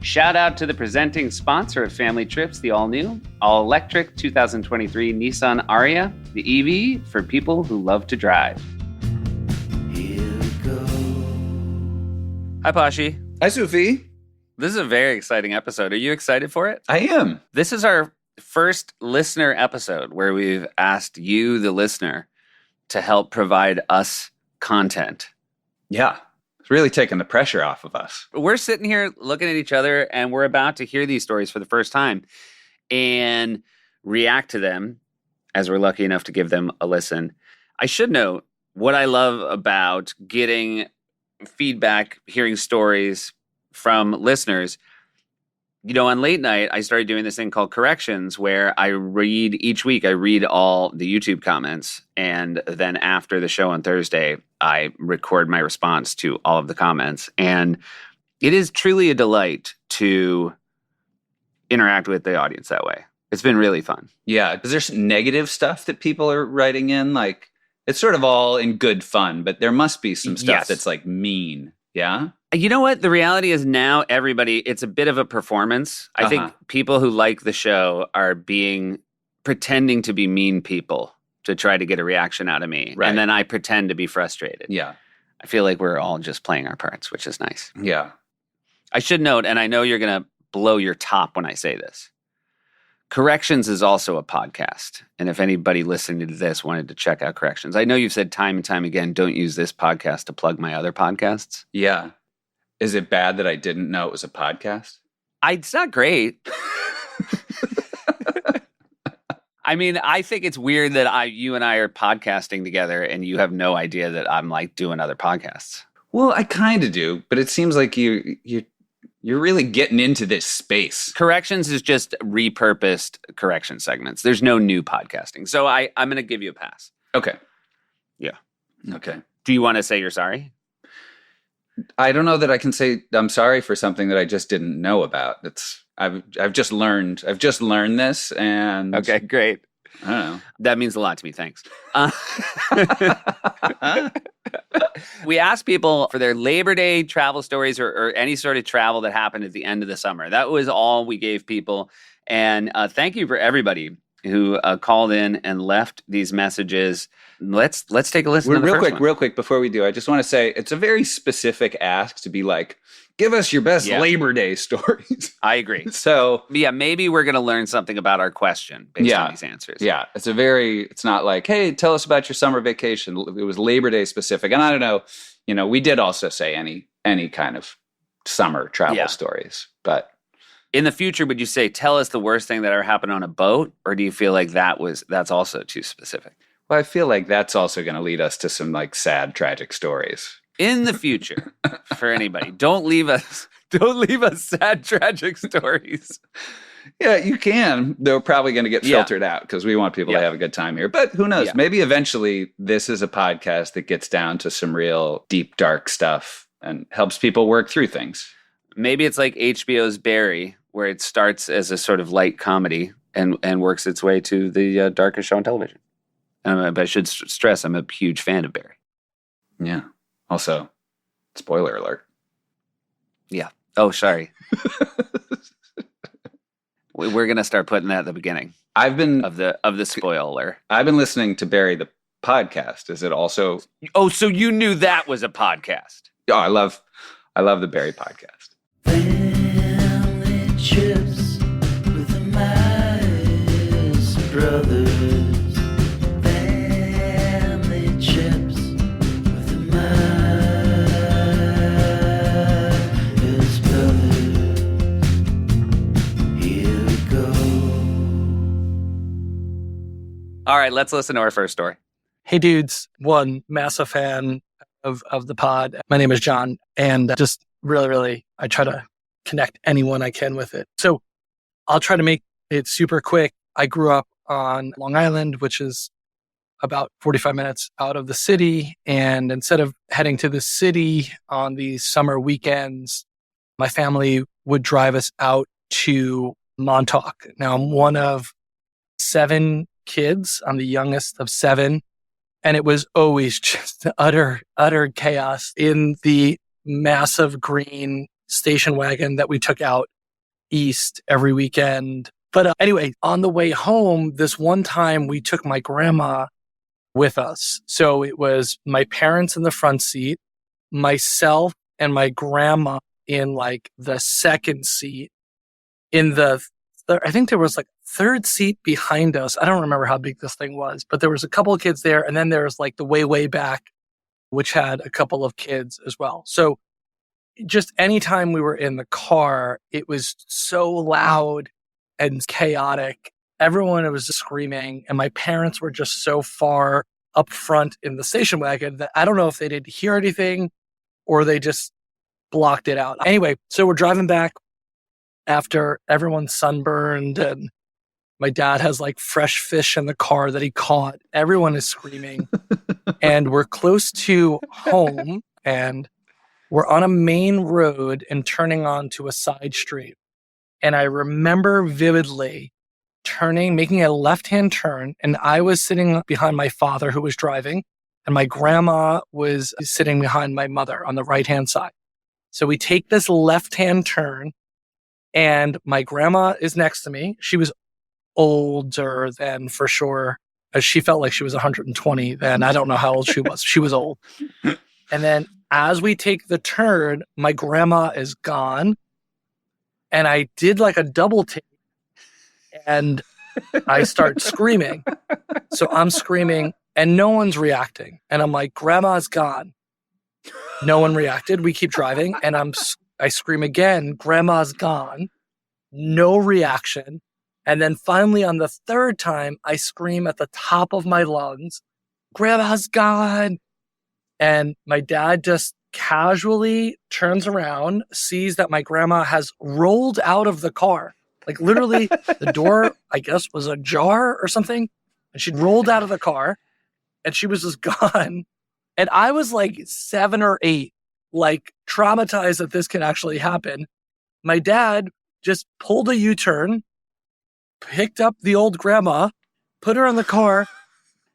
Shout out to the presenting sponsor of Family Trips, the all-new, all-electric 2023 Nissan Ariya, the EV for people who love to drive. Here we go. Hi, Pashi. Hi, Sufi. This is a very exciting episode. Are you excited for it? I am. This is our first listener episode where we've asked you, the listener, to help provide us content. Yeah. It's really taking the pressure off of us. We're sitting here looking at each other and we're about to hear these stories for the first time and react to them as we're lucky enough to give them a listen. I should note what I love about getting feedback, hearing stories from listeners. You know, on late night, I started doing this thing called Corrections where each week I read all the YouTube comments. And then after the show on Thursday, I record my response to all of the comments. And it is truly a delight to interact with the audience that way. It's been really fun. Yeah. Is there some negative stuff that people are writing in? Like, it's sort of all in good fun, but there must be some stuff that's like mean. Yeah? You know what? The reality is now it's a bit of a performance. I think people who like the show are pretending to be mean people to try to get a reaction out of me. Right. And then I pretend to be frustrated. Yeah. I feel like we're all just playing our parts, which is nice. Yeah. I should note, and I know you're going to blow your top when I say this, Corrections is also a podcast. And if anybody listening to this wanted to check out Corrections, I know you've said time and time again, don't use this podcast to plug my other podcasts. Yeah. Is it bad that I didn't know it was a podcast? It's not great. I mean, I think it's weird that you and I are podcasting together and you have no idea that I'm like doing other podcasts. Well, I kind of do, but it seems like you're really getting into this space. Corrections is just repurposed correction segments. There's no new podcasting. So I'm going to give you a pass. Okay. Yeah. Okay. Do you want to say you're sorry? I don't know that I can say I'm sorry for something that I just didn't know about. I've just learned this, and okay, great. I don't know. That means a lot to me. Thanks. We asked people for their Labor Day travel stories or any sort of travel that happened at the end of the summer. That was all we gave people. And thank you for everybody who called in and left these messages. Let's take a listen to the first one. Real quick, before we do, I just want to say it's a very specific ask to be like, give us your best Labor Day stories. I agree. So yeah, maybe we're going to learn something about our question based on these answers. Yeah, it's not like, hey, tell us about your summer vacation. It was Labor Day specific. And I don't know, we did also say any kind of summer travel stories, but in the future, would you say, tell us the worst thing that ever happened on a boat? Or do you feel like that's also too specific? Well, I feel like that's also going to lead us to some like sad, tragic stories. In the future, for anybody, don't leave us sad, tragic stories. Yeah, you can. They're probably going to get filtered out because we want people to have a good time here. But who knows? Yeah. Maybe eventually this is a podcast that gets down to some real deep, dark stuff and helps people work through things. Maybe it's like HBO's Barry, where it starts as a sort of light comedy and works its way to the darkest show on television. But I should stress, I'm a huge fan of Barry. Yeah. Also, spoiler alert. Yeah. Oh, sorry. We're going to start putting that at the beginning. I've been of the spoiler. I've been listening to Barry the podcast. Is it also? Oh, so you knew that was a podcast? Oh, I love the Barry podcast. Family trips with the Meyers brothers. Family trips with the Meyers brothers. Here we go. All right, let's listen to our first story. Hey dudes, one massive fan of the pod. My name is John, and just really, I try to connect anyone I can with it. So I'll try to make it super quick. I grew up on Long Island, which is about 45 minutes out of the city. And instead of heading to the city on these summer weekends, my family would drive us out to Montauk. Now, I'm one of 7 kids. I'm the youngest of 7. And it was always just utter chaos in the massive green station wagon that we took out east every weekend. But anyway, on the way home, this one time we took my grandma with us. So it was my parents in the front seat, myself and my grandma in like the second seat. In the, I think there was like third seat behind us. I don't remember how big this thing was, but there was a couple of kids there. And then there was like the way back, which had a couple of kids as well. So just anytime we were in the car, it was so loud and chaotic. Everyone was just screaming, and my parents were just so far up front in the station wagon that I don't know if they didn't hear anything or they just blocked it out. Anyway, so we're driving back after everyone's sunburned, and my dad has like fresh fish in the car that he caught. Everyone is screaming, and we're close to home, and we're on a main road and turning onto a side street. And I remember vividly making a left-hand turn, and I was sitting behind my father who was driving, and my grandma was sitting behind my mother on the right-hand side. So we take this left-hand turn, and my grandma is next to me. She was older than for sure. She felt like she was 120 then. I don't know how old she was. She was old. And then as we take the turn, my grandma is gone. And I did like a double take, and I start screaming. So I'm screaming and no one's reacting. And I'm like, grandma's gone. No one reacted. We keep driving, and I scream again, grandma's gone. No reaction. And then finally on the third time, I scream at the top of my lungs, grandma's gone. And my dad just casually turns around, sees that my grandma has rolled out of the car. Like literally the door, I guess, was ajar or something. And she'd rolled out of the car and she was just gone. And I was like 7 or 8, like traumatized that this could actually happen. My dad just pulled a U-turn, picked up the old grandma, put her in the car,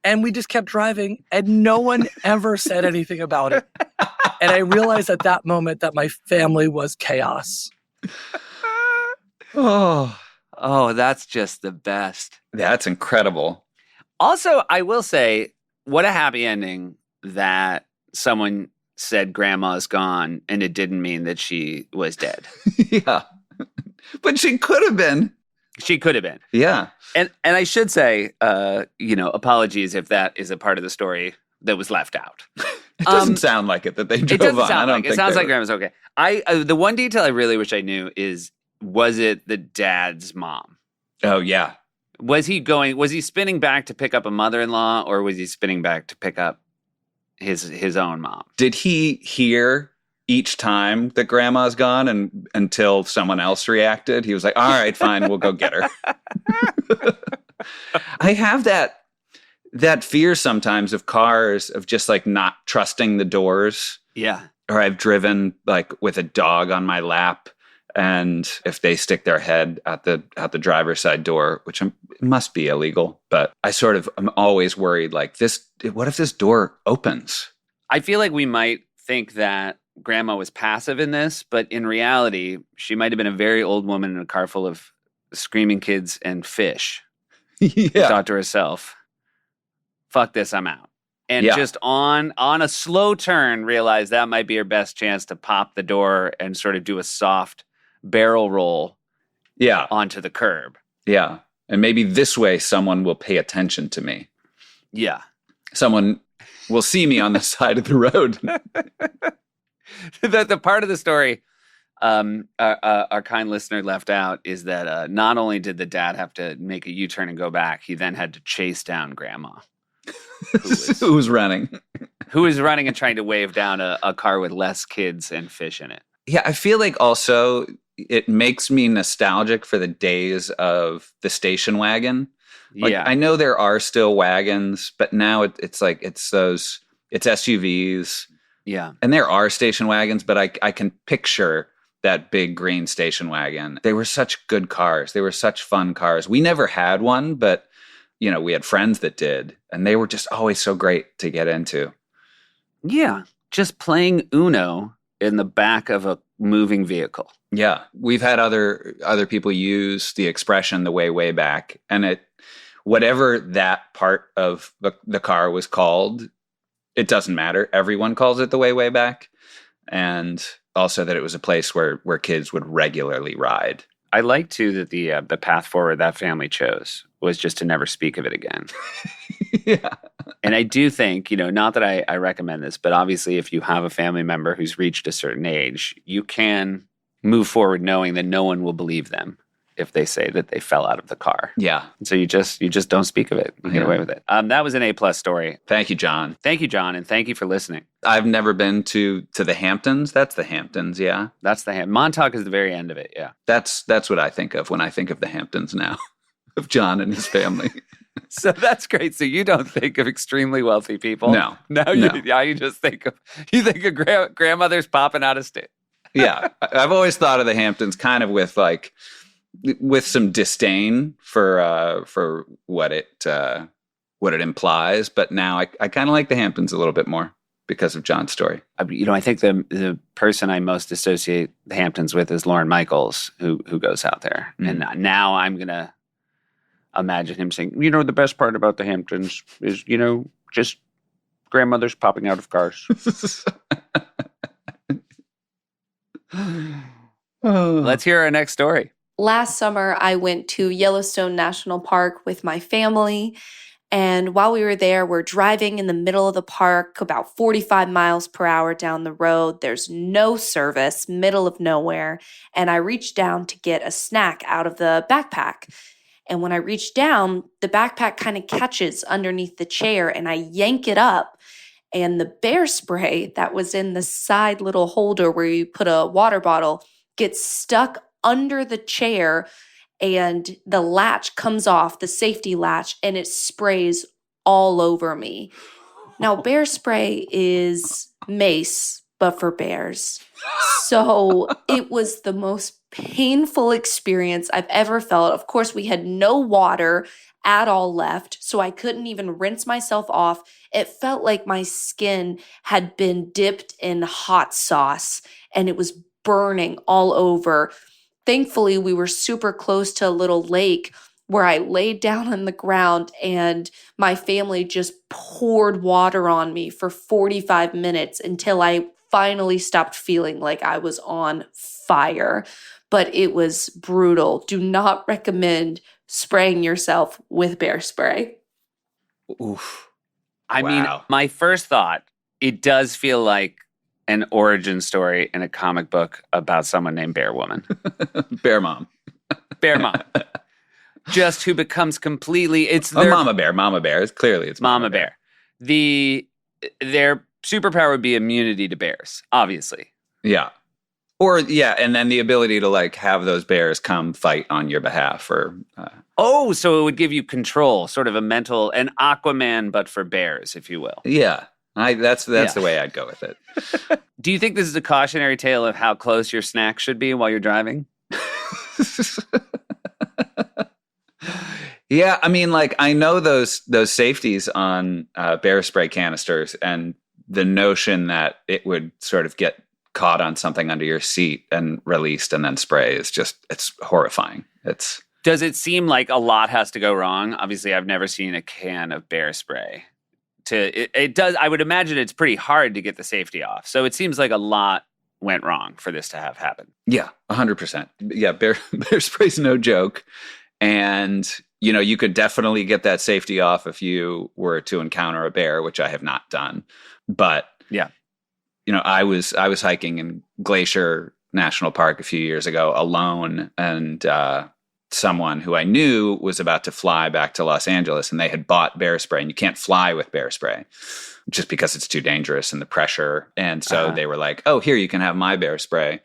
and we just kept driving, and no one ever said anything about it. And I realized at that moment that my family was chaos. Oh, that's just the best. That's incredible. Also, I will say, what a happy ending that someone said grandma's gone and it didn't mean that she was dead. Yeah. But she could have been. She could have been. Yeah. And I should say, apologies if that is a part of the story that was left out. It doesn't sound like it that they drove it doesn't on. Sound like it. Sounds like grandma's okay. The one detail I really wish I knew is, was it the dad's mom? Oh, yeah. Was he spinning back to pick up a mother-in-law, or was he spinning back to pick up his own mom? Did he hear each time that grandma's gone and until someone else reacted? He was like, all right, fine, we'll go get her. I have that fear sometimes of cars, of just like not trusting the doors. Yeah. Or I've driven like with a dog on my lap, and if they stick their head at the driver's side door, which must be illegal, but I sort of am always worried like this, what if this door opens? I feel like we might think that grandma was passive in this, but in reality, she might have been a very old woman in a car full of screaming kids and fish. Yeah. Who thought to herself, fuck this, I'm out. And just on a slow turn, realized that might be her best chance to pop the door and sort of do a soft barrel roll onto the curb. Yeah. And maybe this way someone will pay attention to me. Yeah. Someone will see me on the side of the road. The part of the story our kind listener left out is that not only did the dad have to make a U-turn and go back, he then had to chase down grandma. Who was running. Who was running and trying to wave down a car with less kids and fish in it. Yeah, I feel like also it makes me nostalgic for the days of the station wagon. Like, I know there are still wagons, but now it's SUVs. Yeah. And there are station wagons, but I can picture that big green station wagon. They were such good cars. They were such fun cars. We never had one, but we had friends that did, and they were just always so great to get into. Yeah. Just playing Uno in the back of a moving vehicle. Yeah. We've had other people use the expression the way back, and whatever that part of the car was called, it doesn't matter. Everyone calls it the way back. And also that it was a place where kids would regularly ride. I like too that the path forward that family chose was just to never speak of it again. Yeah. And I do think, not that I recommend this, but obviously if you have a family member who's reached a certain age, you can move forward knowing that no one will believe them if they say that they fell out of the car. Yeah. So you just don't speak of it. You get away with it. That was an A+ story. Thank you, John. Thank you, John, and thank you for listening. I've never been to the Hamptons. That's the Hamptons, yeah. That's the Montauk is the very end of it, yeah. That's what I think of when I think of the Hamptons now, of John and his family. So that's great. So you don't think of extremely wealthy people? No. You just think of grandmothers popping out of state. Yeah. I've always thought of the Hamptons kind of with some disdain for what it implies, but now I kind of like the Hamptons a little bit more because of John's story. I think the person I most associate the Hamptons with is Lorne Michaels, who goes out there, and now I'm gonna imagine him saying, the best part about the Hamptons is just grandmothers popping out of cars. Let's hear our next story. Last summer, I went to Yellowstone National Park with my family. And while we were there, we're driving in the middle of the park, about 45 miles per hour down the road. There's no service, middle of nowhere. And I reached down to get a snack out of the backpack. And when I reach down, the backpack kind of catches underneath the chair and I yank it up. And the bear spray that was in the side little holder where you put a water bottle gets stuck under the chair, and the latch comes off, the safety latch, and it sprays all over me. Now, bear spray is mace, but for bears. So it was the most painful experience I've ever felt. Of course, we had no water at all left, so I couldn't even rinse myself off. It felt like my skin had been dipped in hot sauce, and it was burning all over. Thankfully, we were super close to a little lake where I laid down on the ground and my family just poured water on me for 45 minutes until I finally stopped feeling like I was on fire. But it was brutal. Do not recommend spraying yourself with bear spray. Oof. I mean, my first thought, it does feel like an origin story in a comic book about someone named Bear Woman. Bear Mom. Bear Mom. Just who becomes completely... Mama Bear. Mama Bear. It's Mama Bear. Their superpower would be immunity to bears, obviously. Yeah. Or, and then the ability to, have those bears come fight on your behalf. So it would give you control, sort of an Aquaman, but for bears, if you will. Yeah. That's the way I'd go with it. Do you think this is a cautionary tale of how close your snack should be while you're driving? Yeah, I mean, I know those safeties on bear spray canisters, and the notion that it would sort of get caught on something under your seat and released and then spray is it's horrifying. Does it seem like a lot has to go wrong? Obviously, I've never seen a can of bear spray. It does. I would imagine it's pretty hard to get the safety off. So it seems like a lot went wrong for this to have happened. Yeah, 100%. Yeah, bear spray's no joke. And, you could definitely get that safety off if you were to encounter a bear, which I have not done. But, yeah, I was hiking in Glacier National Park a few years ago alone, and someone who I knew was about to fly back to Los Angeles, and they had bought bear spray, and you can't fly with bear spray just because it's too dangerous and the pressure. And so they were like, oh, here, you can have my bear spray.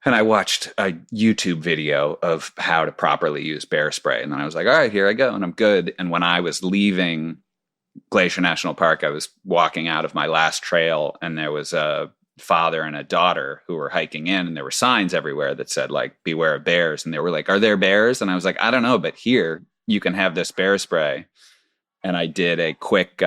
And I watched a YouTube video of how to properly use bear spray. And then I was like, all right, here I go. And I'm good. And when I was leaving Glacier National Park, I was walking out of my last trail, and there was a father and a daughter who were hiking in, and there were signs everywhere that said beware of bears. And they were like, are there bears? And I was like, I don't know, but here you can have this bear spray. And I did a quick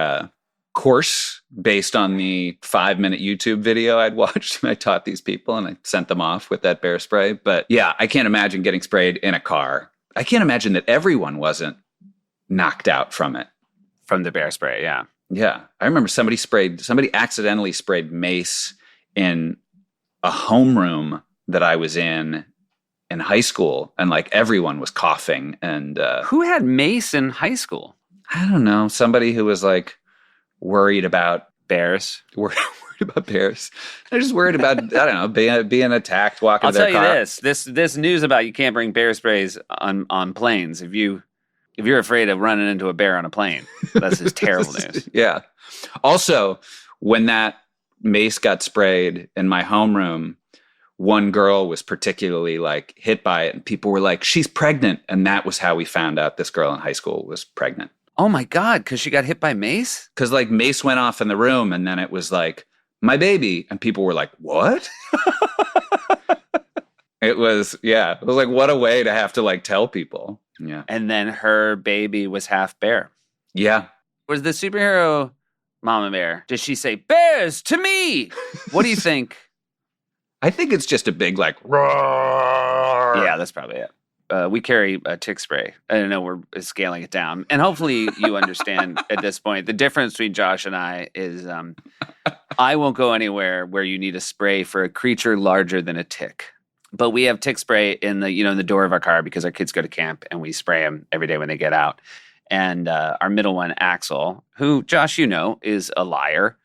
course based on the 5-minute YouTube video I'd watched. And I taught these people and I sent them off with that bear spray. But yeah, I can't imagine getting sprayed in a car. I can't imagine that everyone wasn't knocked out from it. From the bear spray, yeah. Yeah. I remember somebody accidentally sprayed mace in a homeroom that I was in high school. And like everyone was coughing. And who had mace in high school? I don't know. Somebody who was like worried about bears. Worried about bears. They're just worried about, I don't know, being attacked, walking I'll to their tell car. you this news about you can't bring bear sprays on planes. If you're afraid of running into a bear on a plane, that's just terrible news. Yeah. Also, when that mace got sprayed in my homeroom, one girl was particularly like hit by it and people were like, she's pregnant. And that was how we found out this girl in high school was pregnant. Oh my God, because she got hit by mace? Because like mace went off in the room and then it was like, my baby. And people were like, what? It was like, what a way to have to like tell people. Yeah. And then her baby was half bear. Yeah. Was the superhero Mama Bear? Did she say, bears to me? What do you think? I think it's just a big like, roar. Yeah, that's probably it. We carry a tick spray. I don't know, we're scaling it down. And hopefully you understand at this point, the difference between Josh and I is I won't go anywhere where you need a spray for a creature larger than a tick. But we have tick spray in the door of our car because our kids go to camp and we spray them every day when they get out. And our middle one, Axel, who, Josh, is a liar,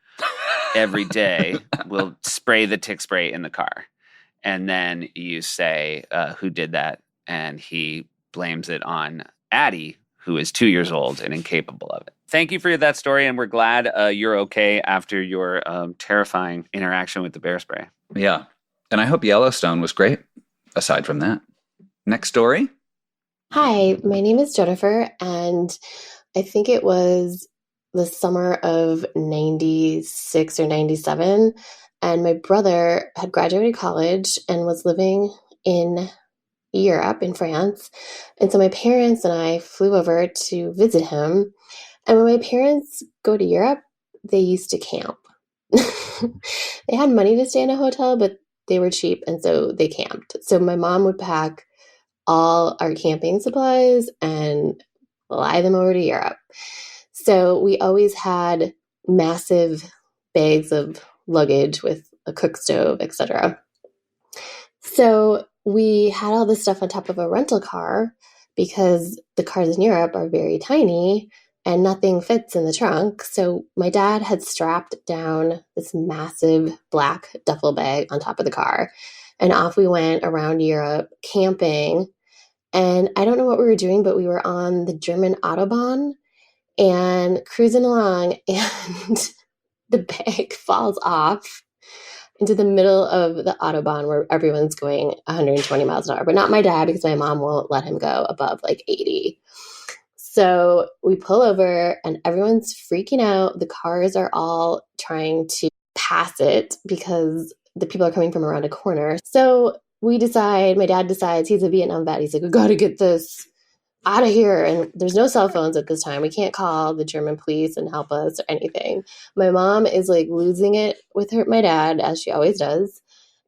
every day will spray the tick spray in the car. And then you say, who did that? And he blames it on Addie, who is 2 years old and incapable of it. Thank you for that story, and we're glad you're okay after your terrifying interaction with the bear spray. Yeah. And I hope Yellowstone was great, aside from that. Next story. Hi, my name is Jennifer, and I think it was the summer of 96 or 97, and my brother had graduated college and was living in Europe, in France. And so my parents and I flew over to visit him. And when my parents go to Europe, they used to camp. They had money to stay in a hotel, but they were cheap, and so they camped. So my mom would pack all our camping supplies and fly them over to Europe. So we always had massive bags of luggage with a cook stove, etc. So we had all this stuff on top of a rental car because the cars in Europe are very tiny and nothing fits in the trunk. So my dad had strapped down this massive black duffel bag on top of the car. And off we went around Europe camping. And I don't know what we were doing, but we were on the German Autobahn and cruising along, and the bag falls off into the middle of the Autobahn where everyone's going 120 miles an hour, but not my dad because my mom won't let him go above like 80. So we pull over and everyone's freaking out. The cars are all trying to pass it because the people are coming from around a corner. So my dad decides, he's a Vietnam vet. He's like, we got to get this out of here. And there's no cell phones at this time. We can't call the German police and help us or anything. My mom is like losing it with my dad, as she always does.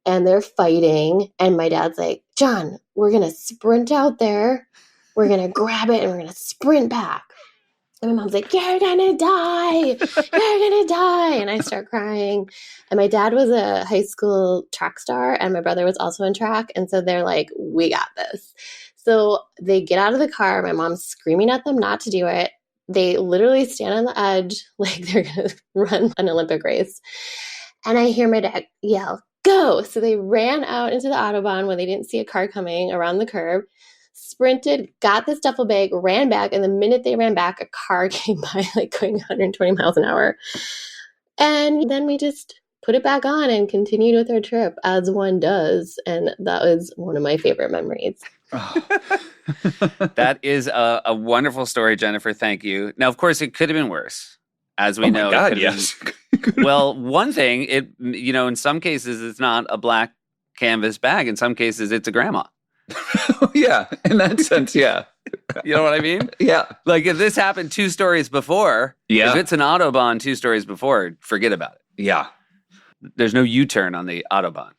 And they're fighting. And my dad's like, John, we're going to sprint out there. We're going to grab it and we're going to sprint back. And my mom's like, you're going to die. You're going to die. And I start crying. And my dad was a high school track star and my brother was also in track. And so they're like, we got this. So they get out of the car. My mom's screaming at them not to do it. They literally stand on the edge like they're going to run an Olympic race. And I hear my dad yell, go. So they ran out into the Autobahn when they didn't see a car coming around the curb, sprinted, got this duffel bag, ran back. And the minute they ran back, a car came by like going 120 miles an hour. And then we just put it back on and continued with our trip as one does. And that was one of my favorite memories. Oh. That is a wonderful story, Jennifer. Thank you. Now, of course, it could have been worse. As we know, God, it could have yes. been, well, one thing, in some cases, it's not a black canvas bag. In some cases, it's a grandma. Yeah, in that sense, yeah. You know what I mean? Yeah. Like if this happened 2 stories before, Yeah. if it's an Autobahn 2 stories before, forget about it. Yeah. There's no U-turn on the Autobahn.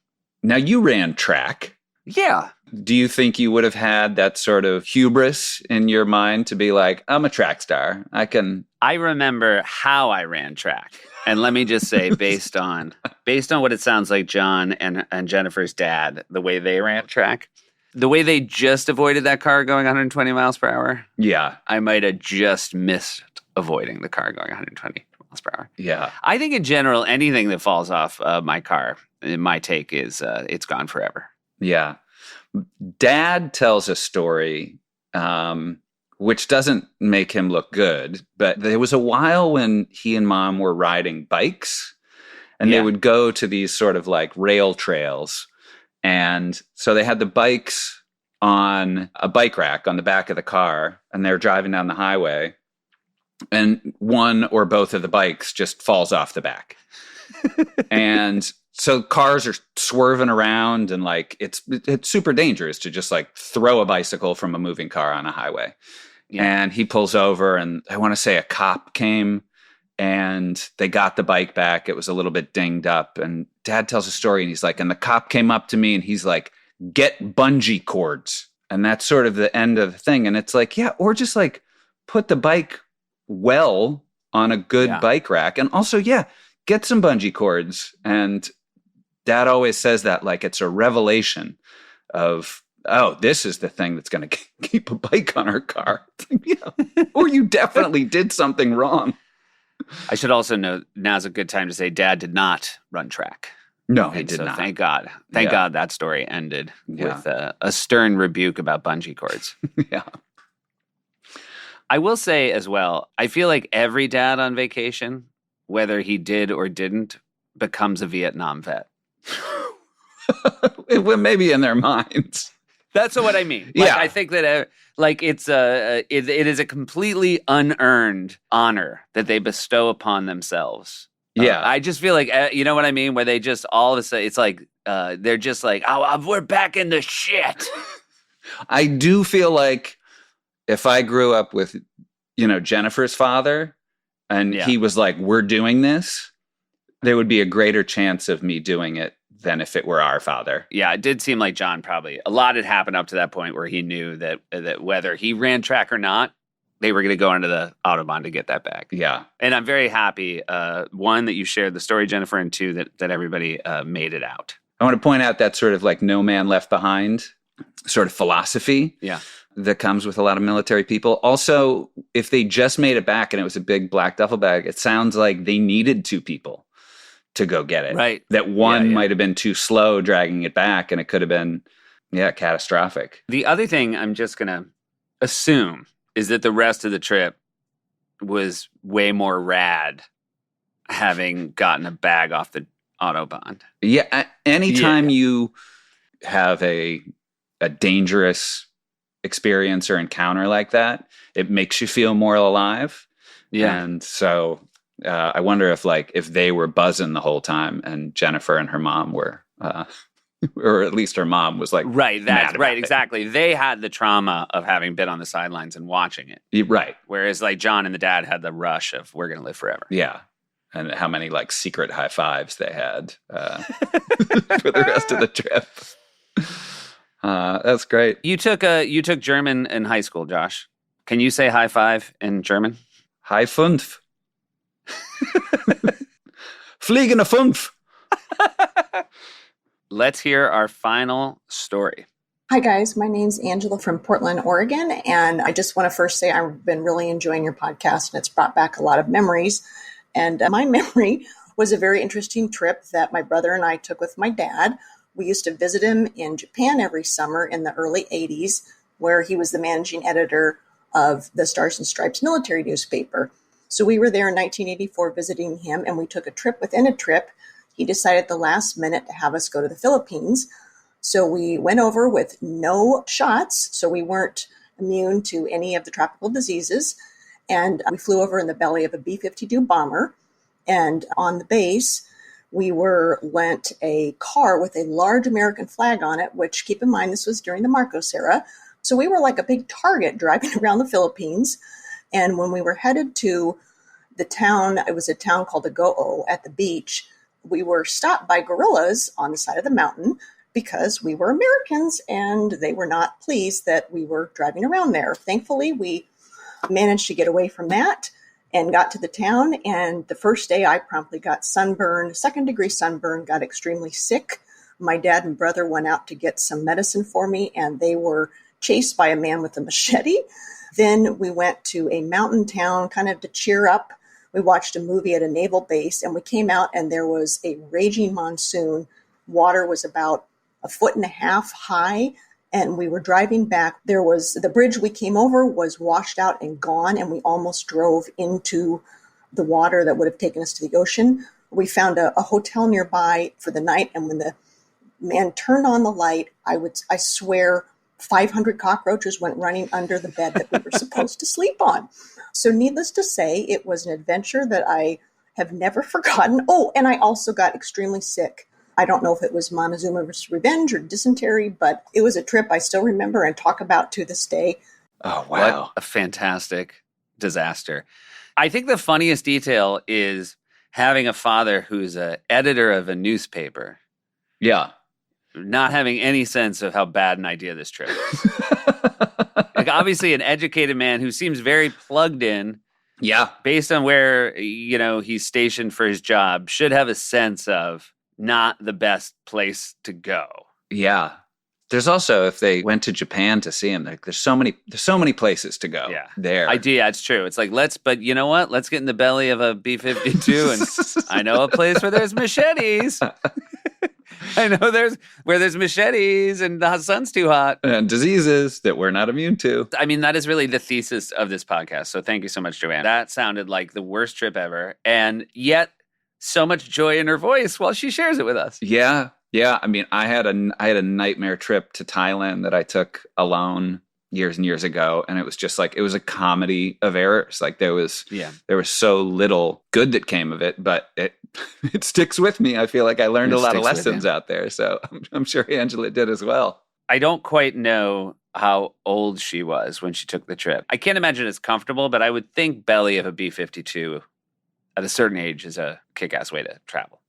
Now you ran track. Yeah. Do you think you would have had that sort of hubris in your mind to be like, I'm a track star. I remember how I ran track. And let me just say, based on what it sounds like John and Jennifer's dad, the way they ran track, the way they just avoided that car going 120 miles per hour, Yeah. I might have just missed avoiding the car going 120 miles per hour. Yeah. I think in general, anything that falls off my car, my take is it's gone forever. Yeah. Dad tells a story which doesn't make him look good, but there was a while when he and mom were riding bikes and they would go to these sort of like rail trails. And so they had the bikes on a bike rack on the back of the car and they're driving down the highway and one or both of the bikes just falls off the back. And so cars are swerving around and like it's super dangerous to just like throw a bicycle from a moving car on a highway. Yeah. And he pulls over and I want to say a cop came and they got the bike back. It was a little bit dinged up and Dad tells a story and he's like, and the cop came up to me and he's like, get bungee cords. And that's sort of the end of the thing. And it's like, yeah, or just like put the bike well on a good bike rack. And also, yeah, get some bungee cords. And Dad always says that like it's a revelation of, oh, this is the thing that's going to keep a bike on our car. Yeah. Or you definitely did something wrong. I should also note, now's a good time to say Dad did not run track. No, he did not. Thank God. Thank God that story ended with a stern rebuke about bungee cords. Yeah. I will say as well, I feel like every dad on vacation, whether he did or didn't, becomes a Vietnam vet. Well, maybe in their minds. That's what I mean. Like, I think that it is a completely unearned honor that they bestow upon themselves. Yeah. I just feel like, you know what I mean? Where they just all of a sudden, it's like, they're just like, oh, we're back in the shit. I do feel like if I grew up with, Jennifer's father and he was like, we're doing this, there would be a greater chance of me doing it than if it were our father. Yeah, it did seem like John probably, a lot had happened up to that point where he knew that whether he ran track or not, they were going to go into the Autobahn to get that back. Yeah. And I'm very happy, one, that you shared the story, Jennifer, and two, that everybody made it out. I want to point out that sort of like no man left behind sort of philosophy that comes with a lot of military people. Also, if they just made it back and it was a big black duffel bag, it sounds like they needed 2 people to go get it. Right. That one might have been too slow dragging it back and it could have been, catastrophic. The other thing I'm just going to assume is that the rest of the trip was way more rad having gotten a bag off the Autobahn. Yeah. Anytime you have a dangerous experience or encounter like that, it makes you feel more alive. Yeah. And so I wonder if they were buzzing the whole time and Jennifer and her mom were, or at least her mom was like, right. That's right. Exactly. They had the trauma of having been on the sidelines and watching it. Right. Whereas like John and the dad had the rush of we're going to live forever. Yeah. And how many like secret high fives they had for the rest of the trip. That's great. You took German in high school, Josh. Can you say high five in German? High fünf. Fliegende fünf. Let's hear our final story. Hi guys, my name's Angela from Portland, Oregon, and I just want to first say I've been really enjoying your podcast and it's brought back a lot of memories. And my memory was a very interesting trip that my brother and I took with my dad. We used to visit him in Japan every summer in the early 80s, where he was the managing editor of the Stars and Stripes military newspaper. So we were there in 1984 visiting him, and we took a trip within a trip. He decided at the last minute to have us go to the Philippines. So we went over with no shots, so we weren't immune to any of the tropical diseases. And we flew over in the belly of a B-52 bomber. And on the base, we were lent a car with a large American flag on it, which, keep in mind, this was during the Marcos era. So we were like a big target driving around the Philippines. And when we were headed to the town, it was a town called Agoo at the beach, we were stopped by guerrillas on the side of the mountain because we were Americans and they were not pleased that we were driving around there. Thankfully, we managed to get away from that and got to the town. And the first day I promptly got sunburned, 2nd-degree sunburn, got extremely sick. My dad and brother went out to get some medicine for me and they were chased by a man with a machete. Then we went to a mountain town kind of to cheer up. We watched a movie at a naval base and we came out and there was a raging monsoon. Water was about 1.5 feet high and we were driving back. There was the bridge we came over was washed out and gone and we almost drove into the water that would have taken us to the ocean. We found a hotel nearby for the night and when the man turned on the light, I swear 500 cockroaches went running under the bed that we were supposed to sleep on. So needless to say, it was an adventure that I have never forgotten. Oh, and I also got extremely sick. I don't know if it was Montezuma's revenge or dysentery, but it was a trip I still remember and talk about to this day. Oh, wow. What a fantastic disaster. I think the funniest detail is having a father who's an editor of a newspaper. Yeah. Not having any sense of how bad an idea this trip is. Like obviously an educated man who seems very plugged in. Yeah. Based on where, he's stationed for his job, should have a sense of not the best place to go. Yeah. There's also, if they went to Japan to see him, there's so many places to go there. Yeah, it's true. It's like, but you know what? Let's get in the belly of a B-52 and I know a place where there's machetes. I know where there's machetes and the sun's too hot. And diseases that we're not immune to. I mean, that is really the thesis of this podcast. So thank you so much, Joanne. That sounded like the worst trip ever. And yet so much joy in her voice while she shares it with us. Yeah. Yeah. I mean, I had a nightmare trip to Thailand that I took alone years and years ago. And it was just like, it was a comedy of errors. Like there was so little good that came of it, but it sticks with me. I feel like I learned a lot of lessons out there. So I'm sure Angela did as well. I don't quite know how old she was when she took the trip. I can't imagine it's comfortable, but I would think belly of a B-52 at a certain age is a kick-ass way to travel.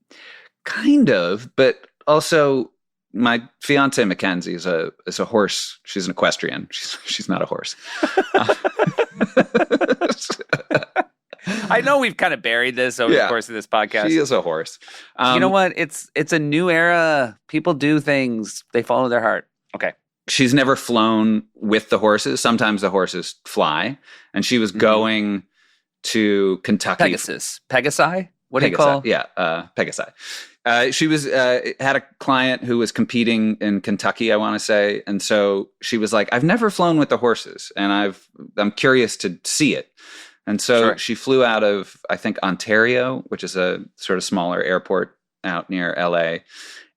Kind of, but also my fiance Mackenzie is a horse. She's an equestrian. She's not a horse. I know we've kind of buried this over the course of this podcast. She is a horse. You know what? It's a new era. People do things. They follow their heart. Okay. She's never flown with the horses. Sometimes the horses fly. And she was going to Kentucky. Pegasi? What do you call? Yeah, Pegasi. She was had a client who was competing in Kentucky, I want to say. And so she was like, I've never flown with the horses and I'm curious to see it. And so she flew out of, I think, Ontario, which is a sort of smaller airport out near LA.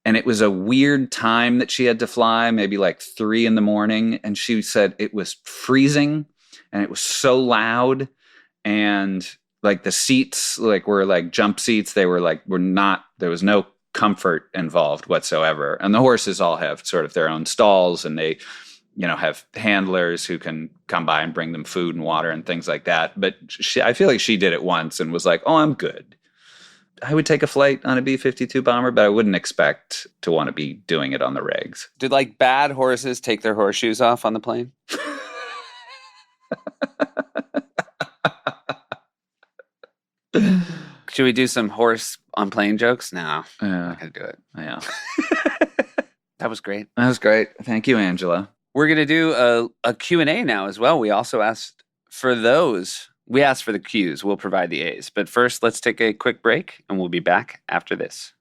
And it was a weird time that she had to fly, maybe like 3 a.m. And she said it was freezing and it was so loud. And like the seats were like jump seats. They were not, there was no comfort involved whatsoever. And the horses all have sort of their own stalls and they, have handlers who can come by and bring them food and water and things like that. But I feel like she did it once and was like, oh, I'm good. I would take a flight on a B-52 bomber, but I wouldn't expect to want to be doing it on the regs. Did bad horses take their horseshoes off on the plane? Should we do some horse on plane jokes? No, I'm not going to do it. Yeah. That was great. That was great. Thank you, Angela. We're going to do a Q&A now as well. We also asked for those. We asked for the Qs. We'll provide the As. But first, let's take a quick break, and we'll be back after this.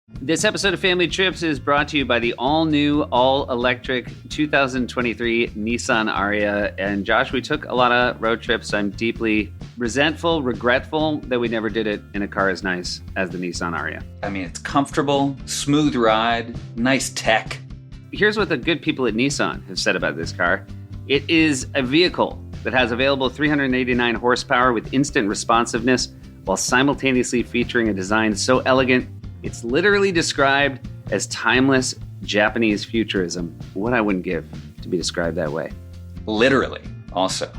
This episode of Family Trips is brought to you by the all-new, all-electric 2023 Nissan Ariya. And Josh, we took a lot of road trips. I'm deeply resentful, regretful that we never did it in a car as nice as the Nissan Ariya. I mean, it's comfortable, smooth ride, nice tech. Here's what the good people at Nissan have said about this car. It is a vehicle that has available 389 horsepower with instant responsiveness while simultaneously featuring a design so elegant it's literally described as timeless Japanese futurism. What I wouldn't give to be described that way. Literally, also.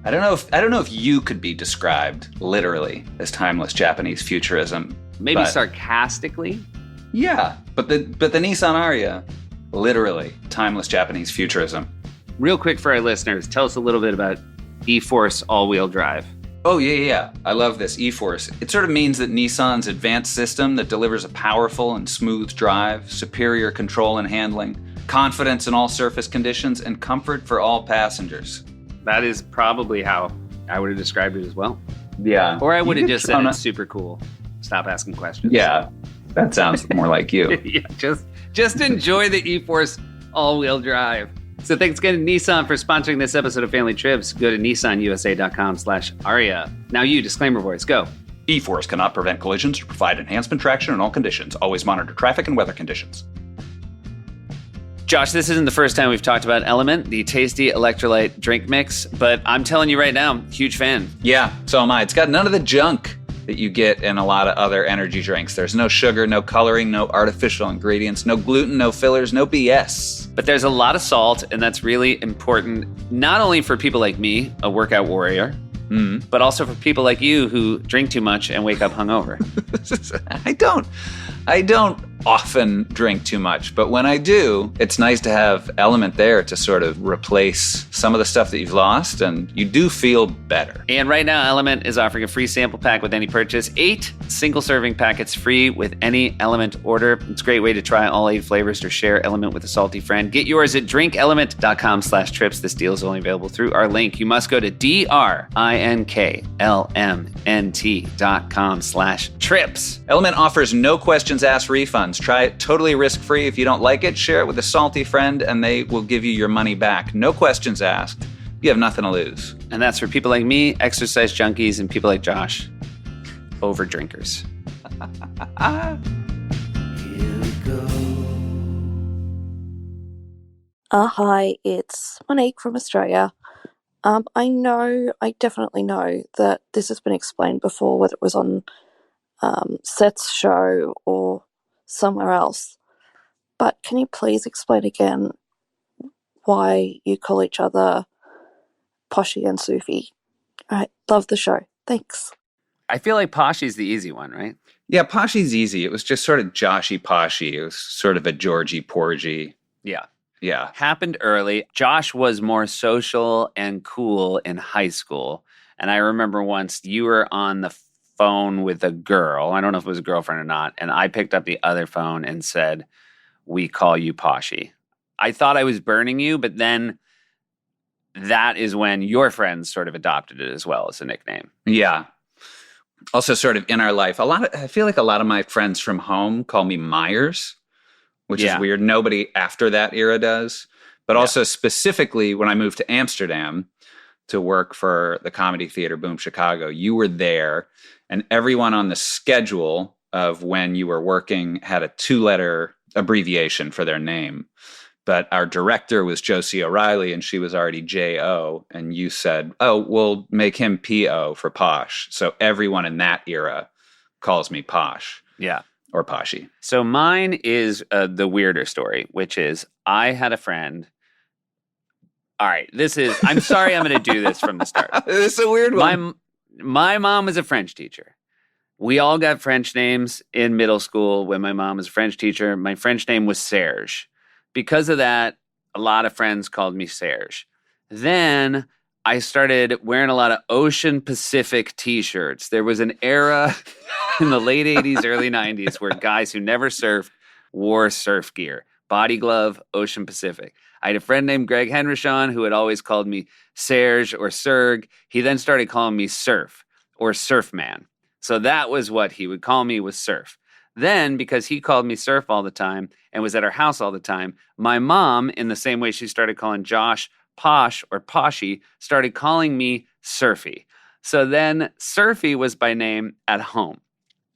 I don't know if you could be described literally as timeless Japanese futurism. Maybe sarcastically? Yeah, but the Nissan Ariya, literally timeless Japanese futurism. Real quick for our listeners, tell us a little bit about E-Force all-wheel drive. Oh, yeah. I love this, E-Force. It sort of means that Nissan's advanced system that delivers a powerful and smooth drive, superior control and handling, confidence in all surface conditions, and comfort for all passengers. That is probably how I would have described it as well. Yeah. Or I would have just said it's super cool. Stop asking questions. Yeah, that sounds more like you. Yeah, just enjoy the E-Force all-wheel drive. So thanks again to Nissan for sponsoring this episode of Family Trips. Go to nissanusa.com/Aria. Now you, disclaimer voice, go. E-Force cannot prevent collisions or provide enhancement traction in all conditions. Always monitor traffic and weather conditions. Josh, this isn't the first time we've talked about LMNT, the tasty electrolyte drink mix, but I'm telling you right now, huge fan. Yeah, so am I. It's got none of the junk that you get in a lot of other energy drinks. There's no sugar, no coloring, no artificial ingredients, no gluten, no fillers, no BS. But there's a lot of salt, and that's really important, not only for people like me, a workout warrior, but also for people like you who drink too much and wake up hungover. I don't often drink too much, but when I do, it's nice to have LMNT there to sort of replace some of the stuff that you've lost, and you do feel better. And right now, LMNT is offering a free sample pack with any purchase, 8 single-serving packets free with any LMNT order. It's a great way to try all 8 flavors or share LMNT with a salty friend. Get yours at drinklmnt.com/trips. This deal is only available through our link. You must go to drinklmnt.com/trips. LMNT offers no questions asked refunds. Try it totally risk-free. If you don't like it, share it with a salty friend and they will give you your money back. No questions asked. You have nothing to lose. And that's for people like me, exercise junkies, and people like Josh, over drinkers. Here we go. Hi, it's Monique from Australia. I definitely know that this has been explained before, whether it was on Seth's show or somewhere else. But can you please explain again why you call each other Poshy and Sufi? All right, love the show. Thanks. I feel like Poshy's the easy one, right? Yeah, Poshy's easy. It was just sort of Joshy Poshy. It was sort of a Georgie Porgy. Yeah. Yeah. Happened early. Josh was more social and cool in high school. And I remember once you were on the phone with a girl. I don't know if it was a girlfriend or not. And I picked up the other phone and said, "We call you Poshy." I thought I was burning you, but then that is when your friends sort of adopted it as well as a nickname. Yeah. Also sort of in our life, I feel like a lot of my friends from home call me Meyers, which is weird. Nobody after that era does. But also specifically when I moved to Amsterdam to work for the Comedy Theater Boom Chicago, you were there. And everyone on the schedule of when you were working had a 2-letter abbreviation for their name. But our director was Josie O'Reilly, and she was already J.O., and you said, "Oh, we'll make him P.O. for Posh." So everyone in that era calls me Posh. Yeah. Or Poshy. So mine is the weirder story, which is I had a friend. All right, I'm sorry I'm going to do this from the start. This is a weird one. My mom was a French teacher. We all got French names in middle school when my mom was a French teacher. My French name was Serge. Because of that, a lot of friends called me Serge. Then I started wearing a lot of Ocean Pacific t-shirts. There was an era in the late 80s, early 90s where guys who never surfed wore surf gear. Body glove, Ocean Pacific. I had a friend named Greg Henrichon who had always called me Serge or Serg. He then started calling me Surf or Surfman. So that was what he would call me, was Surf. Then, because he called me Surf all the time and was at our house all the time, my mom, in the same way she started calling Josh Posh or Poshy, started calling me Surfy. So then Surfy was by name at home.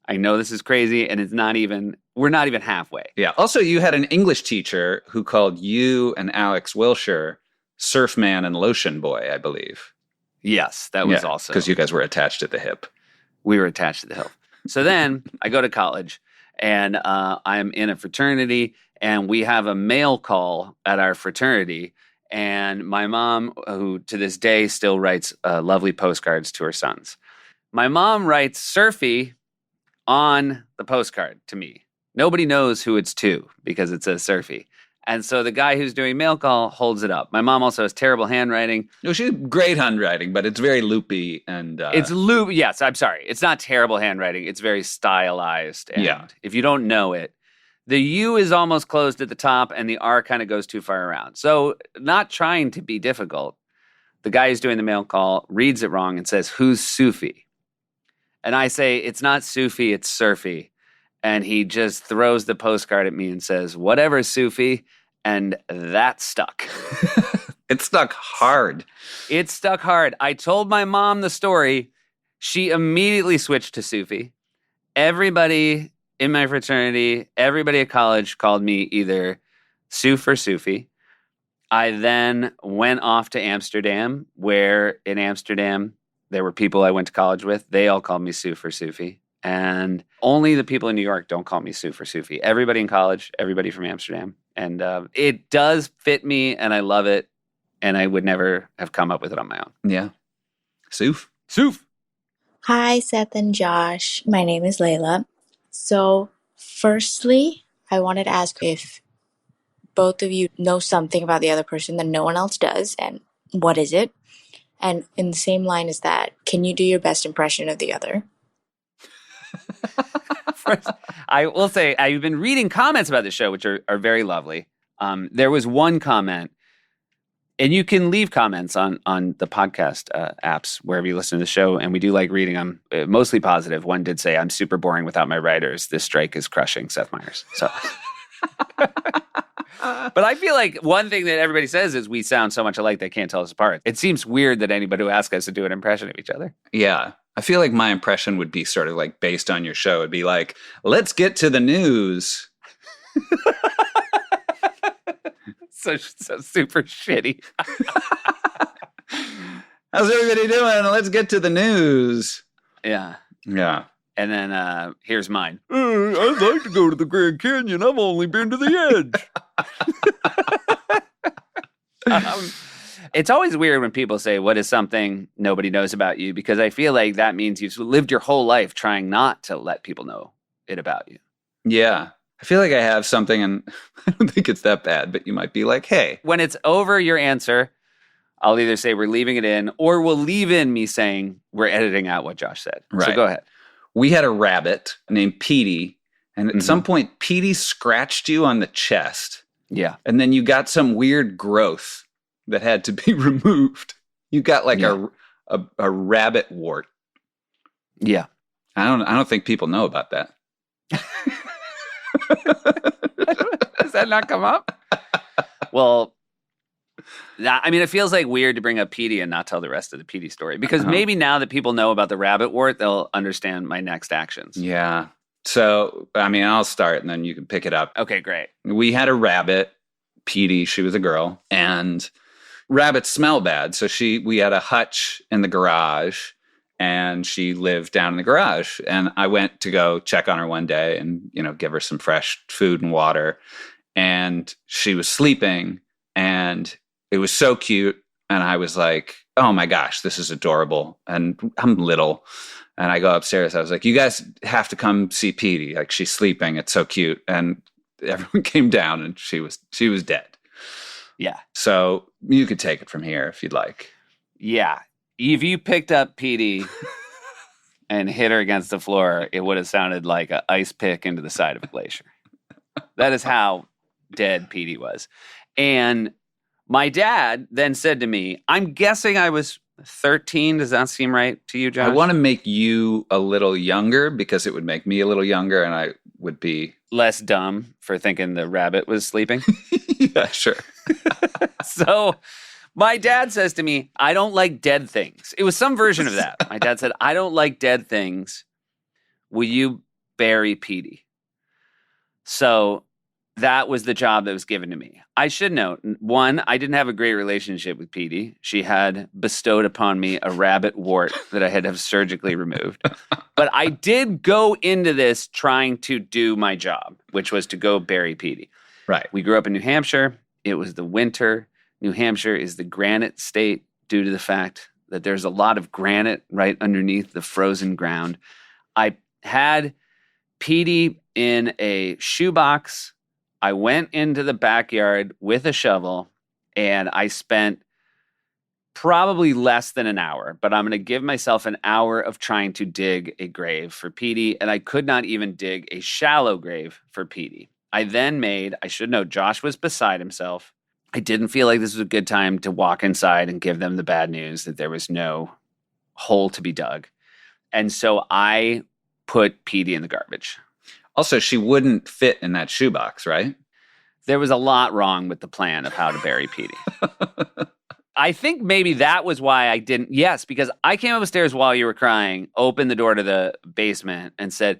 I know this is crazy, and we're not even halfway. Yeah. Also, you had an English teacher who called you and Alex Wilshire Surfman and Lotion Boy, I believe. Yes, that was also. Because you guys were attached at the hip. We were attached to the hip. So then I go to college, and I'm in a fraternity, and we have a mail call at our fraternity. And my mom, who to this day still writes lovely postcards to her sons. My mom writes Surfy on the postcard to me. Nobody knows who it's to because it says Surfy. And so the guy who's doing mail call holds it up. My mom also has terrible handwriting. No, she has great handwriting, but it's very loopy and it's loop. Yes, I'm sorry. It's not terrible handwriting. It's very stylized. And if you don't know it, the U is almost closed at the top and the R kind of goes too far around. So not trying to be difficult. The guy who's doing the mail call reads it wrong and says, "Who's Sufi?" And I say, "It's not Sufi, it's Surfy." And he just throws the postcard at me and says, "Whatever, Sufi." And that stuck. It stuck hard. It stuck hard. I told my mom the story. She immediately switched to Sufi. Everybody in my fraternity, everybody at college called me either Suf or Sufi. I then went off to Amsterdam, where in Amsterdam, there were people I went to college with. They all called me Suf or Sufi. And only the people in New York don't call me Suf or Sufi. Everybody in college, everybody from Amsterdam. And it does fit me, and I love it. And I would never have come up with it on my own. Yeah. Suf. Suf. Hi, Seth and Josh. My name is Layla. So, firstly, I wanted to ask if both of you know something about the other person that no one else does, and what is it? And in the same line as that, can you do your best impression of the other? First, I will say I've been reading comments about the show, which are very lovely. There was one comment, and you can leave comments on the podcast apps wherever you listen to the show, and we do like reading them. Mostly positive. One did say, "I'm super boring without my writers. This strike is crushing Seth Meyers." So, but I feel like one thing that everybody says is we sound so much alike they can't tell us apart. It seems weird that anybody would ask us to do an impression of each other. Yeah. I feel like my impression would be sort of like based on your show. It'd be like, "Let's get to the news." so super shitty. How's everybody doing? Let's get to the news. Yeah. Yeah. And then here's mine. I'd like to go to the Grand Canyon. I've only been to the edge. It's always weird when people say, "What is something nobody knows about you?" Because I feel like that means you've lived your whole life trying not to let people know it about you. Yeah. I feel like I have something, and I don't think it's that bad, but you might be like, "Hey." When it's over your answer, I'll either say we're leaving it in, or we'll leave in me saying we're editing out what Josh said. Right. So go ahead. We had a rabbit named Petey, and at some point, Petey scratched you on the chest. Yeah. And then you got some weird growth that had to be removed. You got like a rabbit wart. Yeah. I don't think people know about that. Does that not come up? Well, I mean, it feels like weird to bring up Petey and not tell the rest of the Petey story, because maybe now that people know about the rabbit wart, they'll understand my next actions. Yeah. So, I mean, I'll start and then you can pick it up. Okay, great. We had a rabbit, Petey, she was a girl, and rabbits smell bad. So we had a hutch in the garage, and she lived down in the garage. And I went to go check on her one day and, give her some fresh food and water. And she was sleeping, and it was so cute. And I was like, "Oh my gosh, this is adorable." And I'm little. And I go upstairs. I was like, "You guys have to come see Petey. Like, she's sleeping. It's so cute." And everyone came down, and she was dead. Yeah. So you could take it from here if you'd like. Yeah. If you picked up Petey and hit her against the floor, it would have sounded like an ice pick into the side of a glacier. That is how dead Petey was. And my dad then said to me, I'm guessing I was 13. Does that seem right to you, Josh? I want to make you a little younger because it would make me a little younger and I would be less dumb for thinking the rabbit was sleeping. Yeah, sure. So my dad says to me, I don't like dead things. It was some version of that. My dad said, I don't like dead things. Will you bury Petey? So that was the job that was given to me. I should note, one, I didn't have a great relationship with Petey. She had bestowed upon me a rabbit wart that I had to have surgically removed. But I did go into this trying to do my job, which was to go bury Petey. Right. We grew up in New Hampshire. It was the winter. New Hampshire is the granite state due to the fact that there's a lot of granite right underneath the frozen ground. I had Petey in a shoebox. I went into the backyard with a shovel, and I spent probably less than an hour, but I'm going to give myself an hour of trying to dig a grave for Petey, and I could not even dig a shallow grave for Petey. I then I should note, Josh was beside himself. I didn't feel like this was a good time to walk inside and give them the bad news that there was no hole to be dug. And so I put Petey in the garbage. Also, she wouldn't fit in that shoebox, right? There was a lot wrong with the plan of how to bury Petey. I think maybe that was why I didn't. Yes, because I came upstairs while you were crying, opened the door to the basement, and said,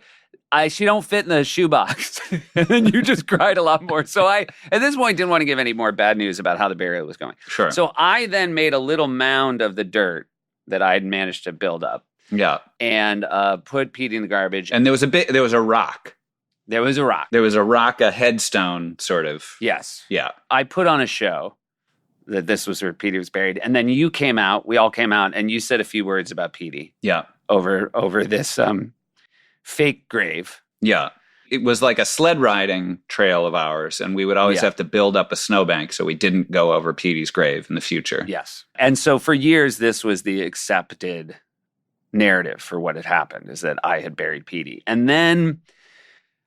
she don't fit in the shoebox. And then you just cried a lot more. So I, at this point, didn't want to give any more bad news about how the burial was going. Sure. So I then made a little mound of the dirt that I had managed to build up. Yeah. And put Petey in the garbage. And there was a rock. There was a rock. There was a rock, a headstone, sort of. Yes. Yeah. I put on a show that this was where Petey was buried. And then you came out, we all came out, and you said a few words about Petey. Yeah. Over this fake grave. Yeah. It was like a sled riding trail of ours, and we would always have to build up a snowbank so we didn't go over Petey's grave in the future. Yes. And so for years, this was the accepted narrative for what had happened, is that I had buried Petey. And then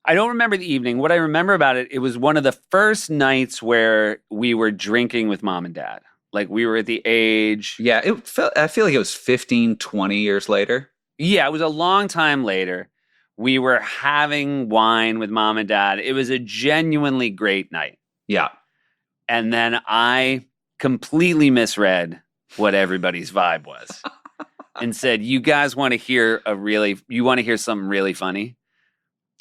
I don't remember the evening. What I remember about it, it was one of the first nights where we were drinking with mom and dad. Like we were at the age. Yeah, I feel like it was 15, 20 years later. Yeah, it was a long time later. We were having wine with mom and dad. It was a genuinely great night. Yeah. And then I completely misread what everybody's vibe was and said, you guys want to hear something really funny?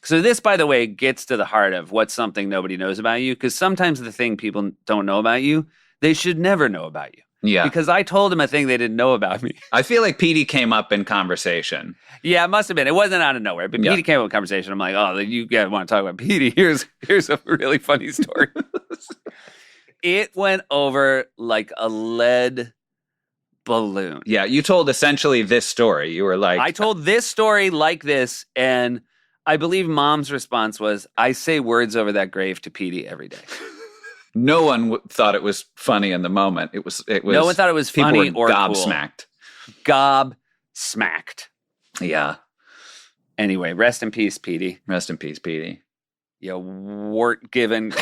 So this, by the way, gets to the heart of what's something nobody knows about you, because sometimes the thing people don't know about you, they should never know about you. Yeah. Because I told them a thing they didn't know about me. I feel like Petey came up in conversation. Yeah, it must have been. It wasn't out of nowhere. But Petey came up in conversation. I'm like, oh, you guys want to talk about Petey? Here's a really funny story. It went over like a lead balloon. Yeah, you told essentially this story. You were like... I told this story like this, and I believe mom's response was, I say words over that grave to Petey every day. No one thought it was funny in the moment. It was. No one thought it was funny or gobsmacked. Cool. Gobsmacked. Yeah. Anyway, rest in peace, Petey. Rest in peace, Petey. You wart-given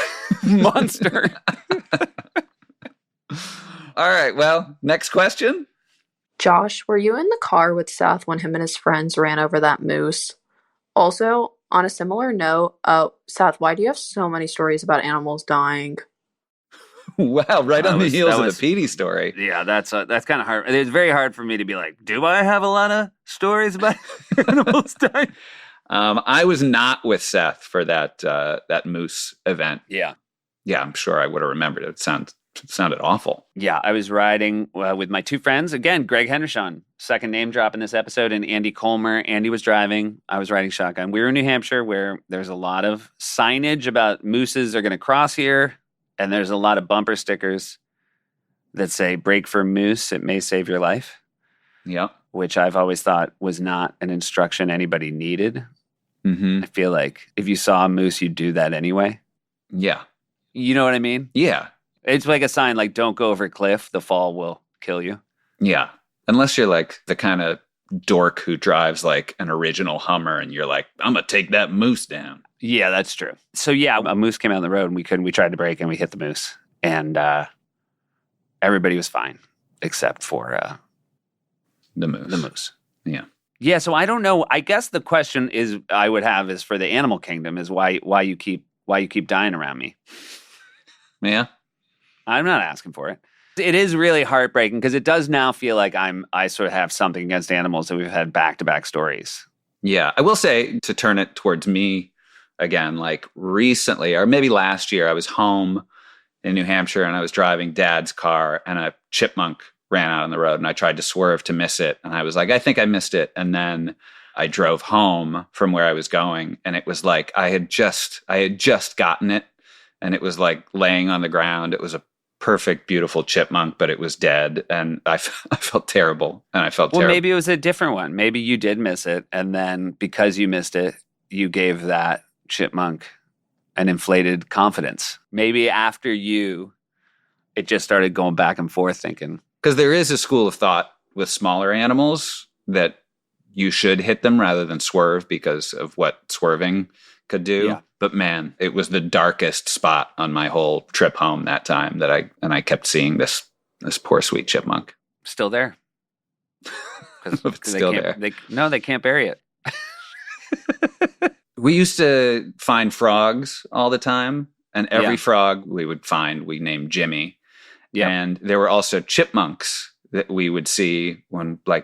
monster. All right. Well, next question. Josh, were you in the car with Seth when him and his friends ran over that moose? Also, on a similar note, Seth, why do you have so many stories about animals dying? Wow, right on the heels of the Petey story. Yeah, that's kind of hard. It's very hard for me to be like, do I have a lot of stories about animals dying? I was not with Seth for that moose event. Yeah. Yeah, I'm sure I would have remembered it. It sounded awful. Yeah, I was riding with my two friends. Again, Greg Henderson, second name drop in this episode, and Andy Colmer. Andy was driving. I was riding shotgun. We were in New Hampshire, where there's a lot of signage about mooses are going to cross here. And there's a lot of bumper stickers that say, brake for moose, it may save your life. Yeah. Which I've always thought was not an instruction anybody needed. Mm-hmm. I feel like if you saw a moose, you'd do that anyway. Yeah. You know what I mean? Yeah. It's like a sign like, don't go over a cliff, the fall will kill you. Yeah. Unless you're like the kind of dork who drives like an original Hummer and you're like, I'm going to take that moose down. Yeah, that's true. So yeah, a moose came out the road and we tried to brake and we hit the moose. And everybody was fine except for the moose. The moose. Yeah. Yeah, so I don't know. I guess the question I would have is for the animal kingdom is why you keep dying around me. Yeah. I'm not asking for it. It is really heartbreaking because it does now feel like I sort of have something against animals that we've had back-to-back stories. Yeah. I will say, to turn it towards me again, like recently, or maybe last year, I was home in New Hampshire and I was driving Dad's car and a chipmunk ran out on the road and I tried to swerve to miss it. And I was like, I think I missed it. And then I drove home from where I was going and it was like I had just gotten it and it was like laying on the ground. It was a perfect, beautiful chipmunk, but it was dead. And I felt terrible. And I felt terrible. Well, maybe it was a different one. Maybe you did miss it. And then because you missed it, you gave that chipmunk an inflated confidence. Maybe after you, it just started going back and forth thinking. Because there is a school of thought with smaller animals that you should hit them rather than swerve because of what swerving could do. Yeah. But man, it was the darkest spot on my whole trip home that time that I kept seeing this poor sweet chipmunk. Still there. Because still there. They can't bury it. We used to find frogs all the time, and every Yeah. frog we named Jimmy. Yeah. And there were also chipmunks that we would see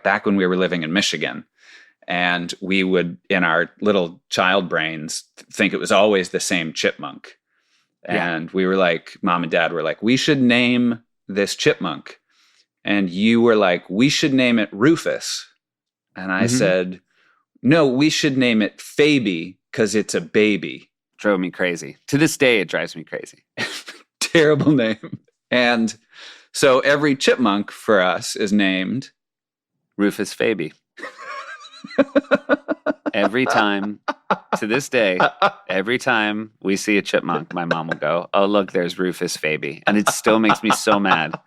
back when we were living in Michigan. And we would, in our little child brains, think it was always the same chipmunk. And we were like, Mom and Dad were like, we should name this chipmunk. And you were like, we should name it Rufus. And I said, no, we should name it Faby because it's a baby. Drove me crazy. To this day, it drives me crazy. Terrible name. And so every chipmunk for us is named Rufus Faby. Every time, to this day, every time we see a chipmunk, my mom will go, oh, look, there's Rufus Faby. And it still makes me so mad.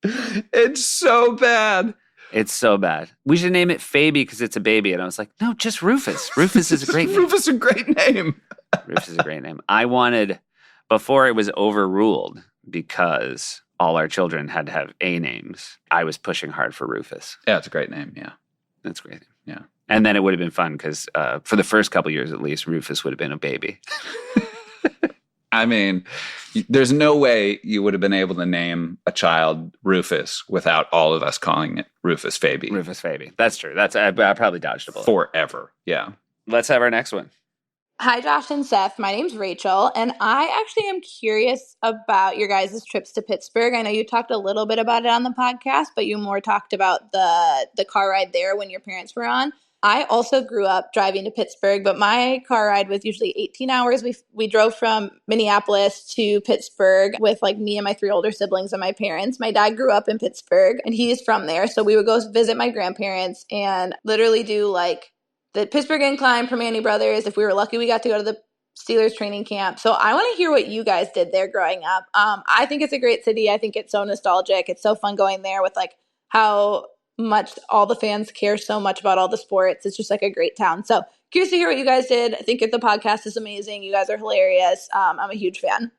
It's so bad. It's so bad. We should name it Faby because it's a baby. And I was like, no, just Rufus. Rufus is a great name. Rufus is a great name. Rufus is a great name. I wanted, before it was overruled, because all our children had to have A names, I was pushing hard for Rufus. Yeah, it's a great name. Yeah. That's great. Yeah. And then it would have been fun because for the first couple years at least, Rufus would have been a baby. I mean, there's no way you would have been able to name a child Rufus without all of us calling it Rufus Faby. Rufus Faby. That's true. I probably dodged a bullet. Forever. Yeah. Let's have our next one. Hi, Josh and Seth. My name's Rachel, and I actually am curious about your guys' trips to Pittsburgh. I know you talked a little bit about it on the podcast, but you more talked about the car ride there when your parents were on. I also grew up driving to Pittsburgh, but my car ride was usually 18 hours. We drove from Minneapolis to Pittsburgh with like me and my 3 older siblings and my parents. My dad grew up in Pittsburgh, and he's from there, so we would go visit my grandparents and literally do like the Pittsburgh Incline, Permane Brothers. If we were lucky, we got to go to the Steelers training camp. So I want to hear what you guys did there growing up. I think it's a great city. I think it's so nostalgic. It's so fun going there with like how much all the fans care so much about all the sports. It's just like a great town. So curious to hear what you guys did. I think the podcast is amazing. You guys are hilarious. I'm a huge fan.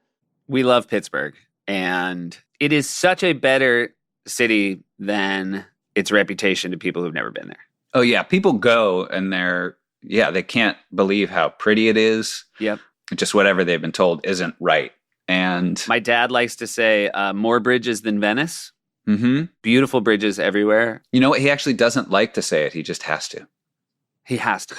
We love Pittsburgh, and it is such a better city than its reputation to people who've never been there. Oh, yeah. People go and they can't believe how pretty it is. Yep. Just whatever they've been told isn't right. And my dad likes to say more bridges than Venice. Mm-hmm. Beautiful bridges everywhere. You know what? He actually doesn't like to say it. He just has to. He has to.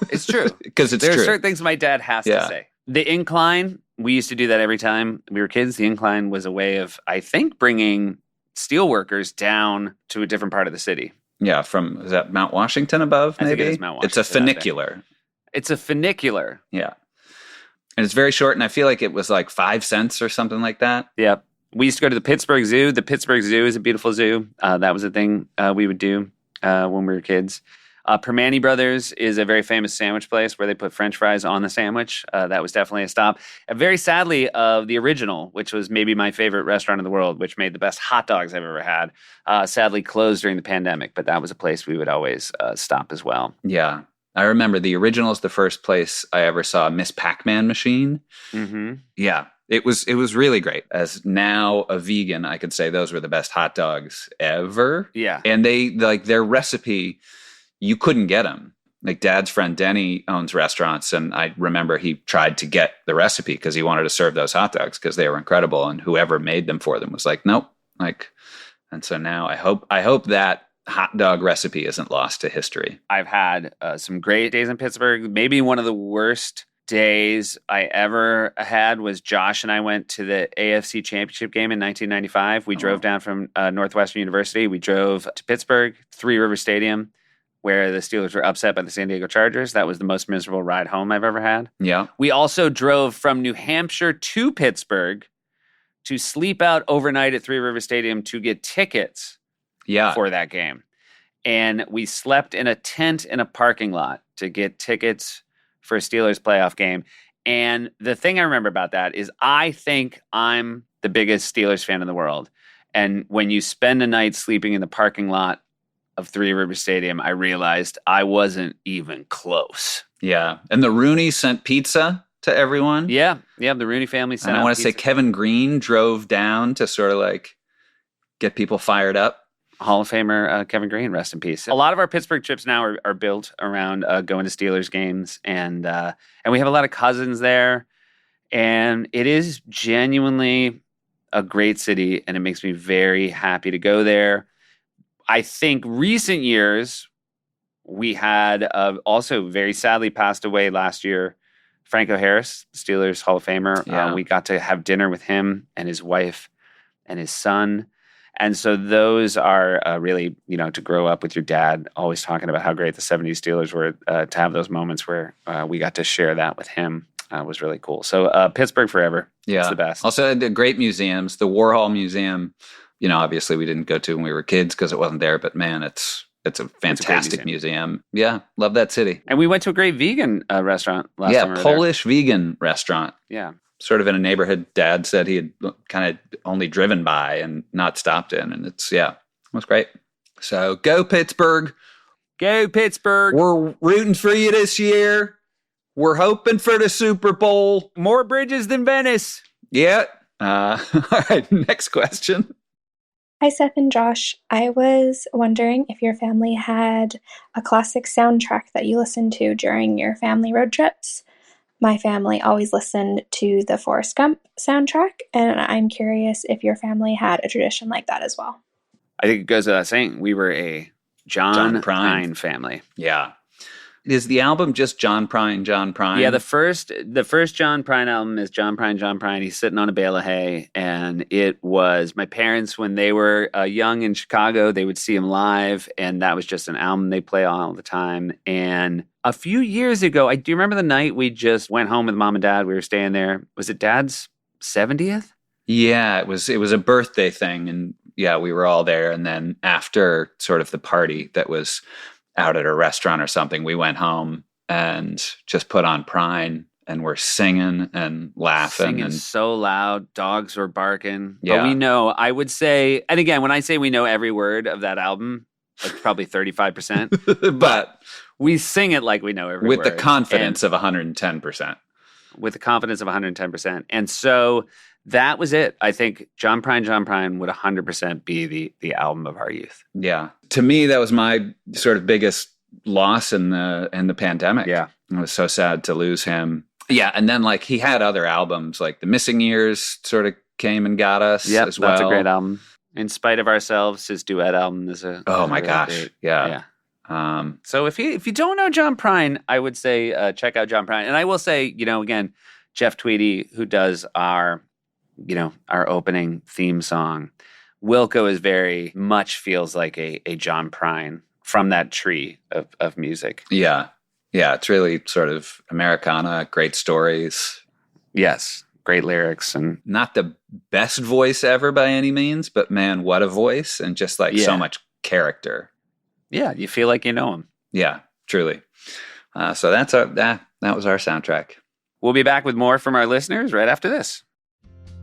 It's true. Because it's true. There are certain things my dad has to say. The incline, we used to do that every time we were kids. The incline was a way of, I think, bringing steel workers down to a different part of the city. Yeah, is that Mount Washington above, maybe? I think it is Mount Washington. It's a funicular. It's a funicular. Yeah. And it's very short, and I feel like it was like 5 cents or something like that. Yep. We used to go to the Pittsburgh Zoo. The Pittsburgh Zoo is a beautiful zoo. That was a thing we would do when we were kids. Permane Brothers is a very famous sandwich place where they put French fries on the sandwich. That was definitely a stop. Very sadly, the original, which was maybe my favorite restaurant in the world, which made the best hot dogs I've ever had, sadly closed during the pandemic. But that was a place we would always stop as well. Yeah. I remember the original is the first place I ever saw a Miss Pac-Man machine. Mm-hmm. Yeah. It was really great. As now a vegan, I could say those were the best hot dogs ever. Yeah. And they, like, their recipe, you couldn't get them. Like, Dad's friend Denny owns restaurants, and I remember he tried to get the recipe because he wanted to serve those hot dogs because they were incredible, and whoever made them for them was like, nope. Like, and so now I hope that hot dog recipe isn't lost to history. I've had some great days in Pittsburgh. Maybe one of the worst days I ever had was Josh and I went to the AFC Championship game in 1995. We drove down from Northwestern University. We drove to Pittsburgh, Three River Stadium, where the Steelers were upset by the San Diego Chargers. That was the most miserable ride home I've ever had. Yeah. We also drove from New Hampshire to Pittsburgh to sleep out overnight at Three River Stadium to get tickets for that game. And we slept in a tent in a parking lot to get tickets for a Steelers playoff game. And the thing I remember about that is I think I'm the biggest Steelers fan in the world. And when you spend a night sleeping in the parking lot of Three River Stadium, I realized I wasn't even close. Yeah. And the Rooney sent pizza to everyone. Yeah. The Rooney family sent And I want to say Kevin Green drove down to sort of like get people fired up. Hall of Famer Kevin Green, rest in peace. A lot of our Pittsburgh trips now are built around going to Steelers games, and we have a lot of cousins there, and it is genuinely a great city, and it makes me very happy to go there. I think recent years we had also very sadly passed away last year, Franco Harris, Steelers Hall of Famer. Yeah. We got to have dinner with him and his wife and his son. And so those are really, to grow up with your dad always talking about how great the 70s Steelers were, to have those moments where we got to share that with him was really cool. So Pittsburgh forever. Yeah. It's the best. Also, the great museums, the Warhol Museum, obviously we didn't go to when we were kids because it wasn't there, but man, it's a fantastic museum. Yeah, love that city. And we went to a great vegan restaurant last time we were Polish vegan restaurant. Yeah. Sort of in a neighborhood Dad said he had kind of only driven by and not stopped in. And it was great. So go Pittsburgh. Go Pittsburgh. We're rooting for you this year. We're hoping for the Super Bowl. More bridges than Venice. Yeah. All right, next question. Hi, Seth and Josh. I was wondering if your family had a classic soundtrack that you listened to during your family road trips. My family always listened to the Forrest Gump soundtrack, and I'm curious if your family had a tradition like that as well. I think it goes without saying, we were a John Prine family. Yeah. Is the album just John Prine? Yeah, the first John Prine album is John Prine. He's sitting on a bale of hay, and it was my parents when they were young in Chicago. They would see him live, and that was just an album they play all the time. And a few years ago, do you remember the night we just went home with Mom and Dad? We were staying there. Was it Dad's 70th? Yeah, it was a birthday thing, and yeah, we were all there. And then after sort of the party that was out at a restaurant or something, we went home and just put on Prine, and we're singing and laughing. Singing so loud. Dogs were barking. Yeah. But we know, I would say, and again, when I say we know every word of that album, it's probably 35%. But we sing it like we know every word. With the confidence of 110%. With the confidence of 110%. And so that was it. I think John Prine would 100% be the album of our youth. Yeah. To me, that was my sort of biggest loss in the pandemic. Yeah. It was so sad to lose him. Yeah. And then like he had other albums, like The Missing Years sort of came and got us as well. That's a great album. In Spite of Ourselves, his duet album is oh my gosh. Great. Yeah. So if you don't know John Prine, I would say check out John Prine. And I will say, again, Jeff Tweedy, who does our opening theme song, Wilco is very much feels like a John Prine from that tree of music. Yeah. Yeah. It's really sort of Americana, great stories. Yes. Great lyrics, and not the best voice ever by any means, but man, what a voice, and just like so much character. Yeah, you feel like you know him. Yeah, truly. So that was our soundtrack. We'll be back with more from our listeners right after this.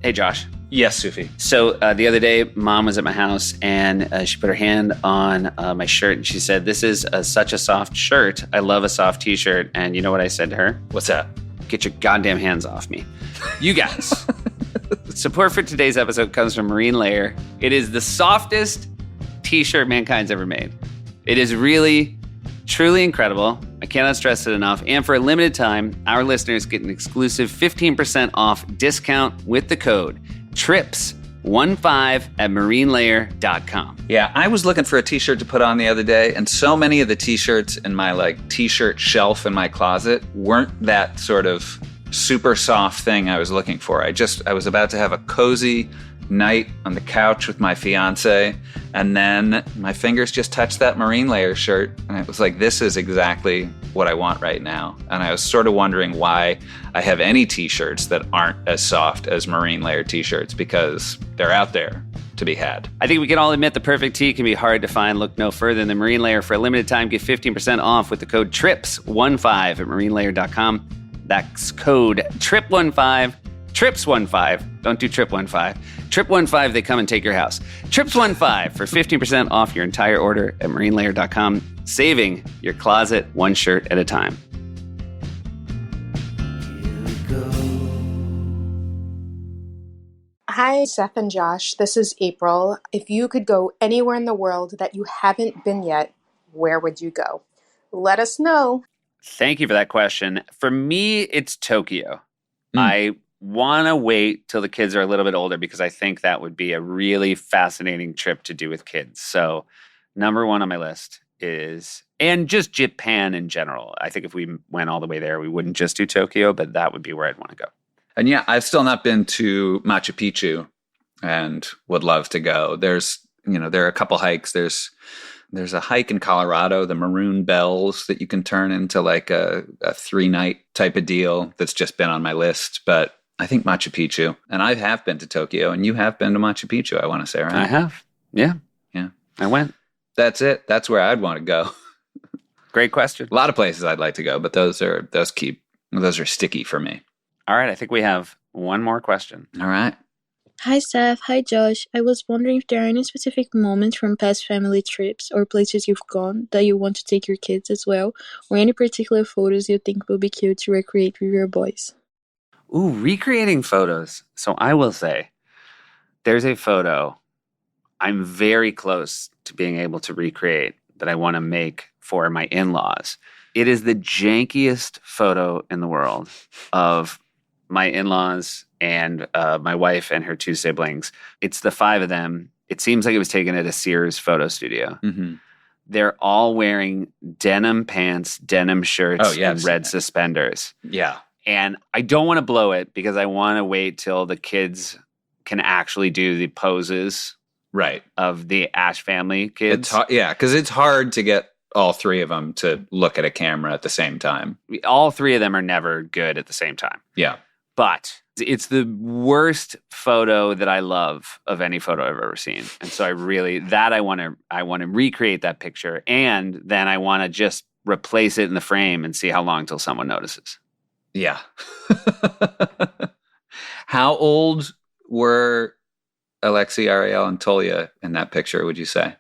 Hey, Josh. Yes, Sufi. So the other day, Mom was at my house, and she put her hand on my shirt, and she said, "This is such a soft shirt. I love a soft T-shirt." And you know what I said to her? What's that? Get your goddamn hands off me. You guys. Support for today's episode comes from Marine Layer. It is the softest T-shirt mankind's ever made. It is really, truly incredible. I cannot stress it enough. And for a limited time, our listeners get an exclusive 15% off discount with the code TRIPS15 at marinelayer.com. Yeah, I was looking for a T-shirt to put on the other day, and so many of the T-shirts in my T-shirt shelf in my closet weren't that sort of super soft thing I was looking for. I was about to have a cozy night on the couch with my fiance, and then my fingers just touched that Marine Layer shirt, and it was like, this is exactly what I want right now. And I was sort of wondering why I have any t-shirts that aren't as soft as marine layer t-shirts, because they're out there to be had. I think we can all admit the perfect tee can be hard to find. Look no further than Marine Layer. For a limited time, get 15% off with the code TRIPS15 at marinelayer.com. That's code TRIP15, TRIPS15. Don't do TRIP15. TRIP15, they come and take your house. TRIPS15 for 15% off your entire order at marinelayer.com, saving your closet one shirt at a time. Hi, Seth and Josh. This is April. If you could go anywhere in the world that you haven't been yet, where would you go? Let us know. Thank you for that question. For me, it's Tokyo. I want to wait till the kids are a little bit older because I think that would be a really fascinating trip to do with kids. So number one on my list is, and just Japan in general. I think if we went all the way there, we wouldn't just do Tokyo, but that would be where I'd want to go. And yeah, I've still not been to Machu Picchu and would love to go. There's, there are a couple hikes. There's a hike in Colorado, the Maroon Bells, that you can turn into like a 3-night type of deal that's just been on my list. But I think Machu Picchu, and I have been to Tokyo, and you have been to Machu Picchu, I want to say, right? I have. Yeah. Yeah. I went. That's it. That's where I'd want to go. Great question. A lot of places I'd like to go, but those are sticky for me. All right. I think we have one more question. All right. Hi, Seth. Hi, Josh. I was wondering if there are any specific moments from past family trips or places you've gone that you want to take your kids as well, or any particular photos you think will be cute to recreate with your boys. Ooh, recreating photos. So I will say, there's a photo I'm very close to being able to recreate that I want to make for my in-laws. It is the jankiest photo in the world of my in-laws and my wife and her 2 siblings. It's the 5 of them. It seems like it was taken at a Sears photo studio. Mm-hmm. They're all wearing denim pants, denim shirts, and red suspenders. Yeah. And I don't want to blow it because I want to wait till the kids can actually do the poses of the Ash family kids. Because it's hard to get all 3 of them to look at a camera at the same time. All 3 of them are never good at the same time. Yeah. But it's the worst photo that I love of any photo I've ever seen. And so I want to recreate that picture, and then I want to just replace it in the frame and see how long till someone notices. Yeah. How old were Alexi, Ariel, and Tolia in that picture, would you say?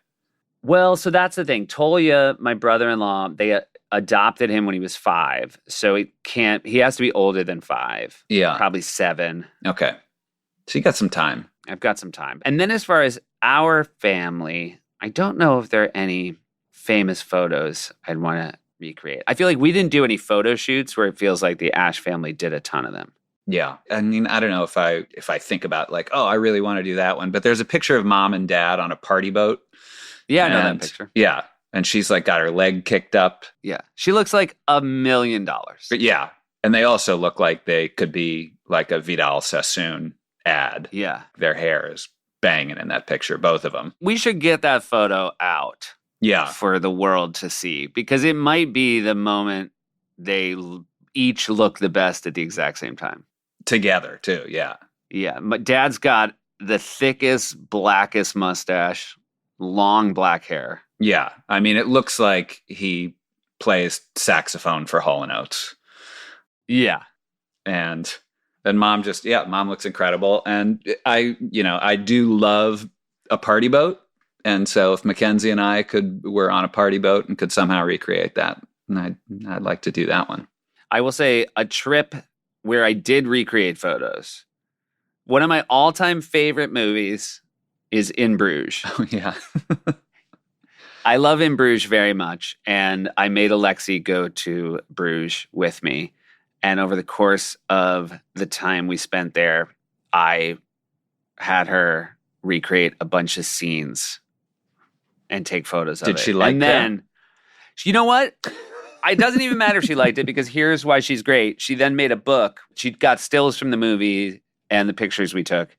Well, so that's the thing. Tolia, my brother-in-law, they adopted him when he was 5. So he has to be older than 5. Yeah. Probably 7. Okay. So you got some time. I've got some time. And then as far as our family, I don't know if there are any famous photos I'd want to recreate. I feel like we didn't do any photo shoots where it feels like the Ash family did a ton of them. Yeah. I mean, I don't know if I think about like, oh, I really want to do that one. But there's a picture of mom and dad on a party boat. Yeah, I know that picture. Yeah. And she's like got her leg kicked up. Yeah. She looks like $1 million. But yeah. And they also look like they could be like a Vidal Sassoon ad. Yeah. Their hair is banging in that picture, both of them. We should get that photo out. Yeah. For the world to see, because it might be the moment they each look the best at the exact same time. Together, too. Yeah. Yeah. But Dad's got the thickest, blackest mustache, long black hair. Yeah. I mean, it looks like he plays saxophone for Hall & Oates. Yeah. And mom mom looks incredible. And I do love a party boat. And so if Mackenzie and I were on a party boat and could somehow recreate that, I'd like to do that one. I will say a trip where I did recreate photos. One of my all-time favorite movies is In Bruges. Oh, yeah. I love In Bruges very much. And I made Alexi go to Bruges with me. And over the course of the time we spent there, I had her recreate a bunch of scenes and take photos of it. Did she like that? And then, you know what? It doesn't even matter if she liked it, because here's why she's great. She then made a book. She got stills from the movie and the pictures we took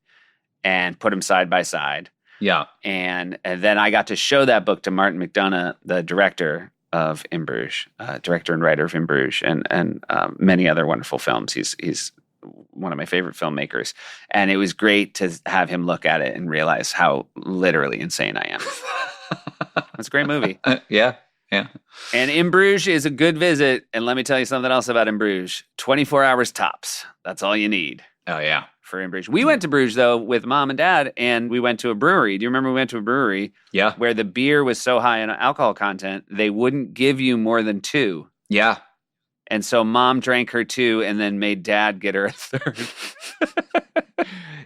and put them side by side. Yeah. And then I got to show that book to Martin McDonough, the director of In Bruges, director and writer of In Bruges, and many other wonderful films. He's one of my favorite filmmakers, and it was great to have him look at it and realize how literally insane I am. It's a great movie. Yeah. And In Bruges is a good visit. And let me tell you something else about In Bruges: 24 hours tops. That's all you need. Oh yeah. For In Bruges. We went to Bruges, though, with mom and dad, and we went to a brewery. Do you remember we went to a brewery? Yeah. Where the beer was so high in alcohol content, they wouldn't give you more than 2. Yeah. And so mom drank her 2 and then made dad get her a 3rd.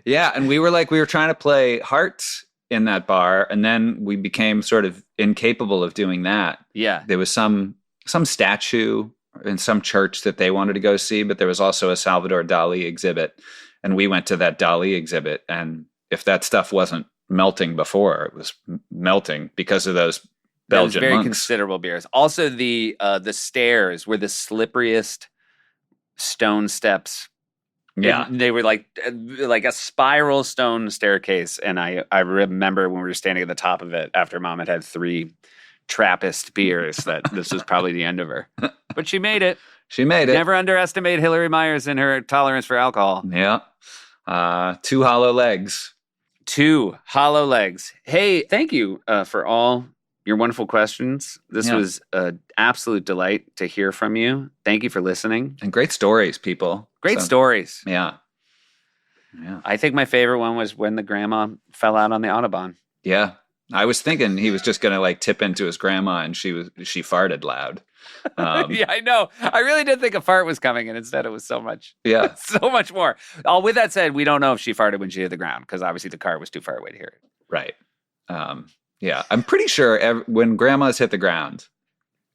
Yeah. And we were trying to play hearts in that bar, and then we became sort of incapable of doing that. Yeah. There was some statue in some church that they wanted to go see, but there was also a Salvador Dali exhibit. And we went to that Dali exhibit, and if that stuff wasn't melting before, it was melting because of those Belgian very monks. Considerable beers. Also, the stairs were the slipperiest stone steps. Yeah, and they were like a spiral stone staircase. And I remember when we were standing at the top of it after mom had 3 Trappist beers that this was probably the end of her. But she made it. She made it. Never underestimate Hillary Meyers and her tolerance for alcohol. Yeah. 2 hollow legs. 2 hollow legs. Hey, thank you for all your wonderful questions. This was an absolute delight to hear from you. Thank you for listening. And great stories, people. Great stories. Yeah. I think my favorite one was when the grandma fell out on the Autobahn. Yeah. I was thinking he was just going to like tip into his grandma, and she farted loud. Yeah, I know. I really did think a fart was coming, and instead it was so much. Yeah. So much more. With that said, we don't know if she farted when she hit the ground, because obviously the car was too far away to hear it. Right. Yeah. I'm pretty sure when grandmas hit the ground,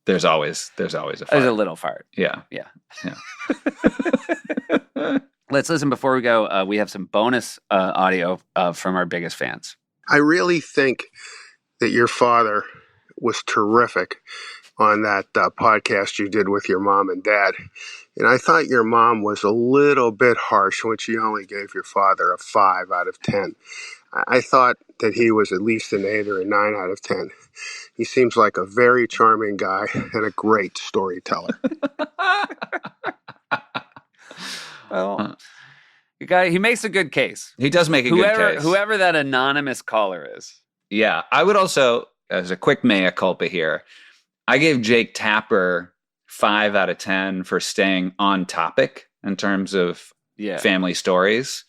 there's always a fart. There's a little fart. Yeah. Let's listen before we go. We have some bonus audio from our biggest fans. I really think that your father was terrific on that podcast you did with your mom and dad. And I thought your mom was a little bit harsh when she only gave your father a 5 out of 10. I thought that he was at least an 8 or a 9 out of 10. He seems like a very charming guy and a great storyteller. Well, he makes a good case. He does make a good case. Whoever that anonymous caller is. Yeah. I would also, as a quick mea culpa here, I gave Jake Tapper 5 out of 10 for staying on topic in terms of family stories.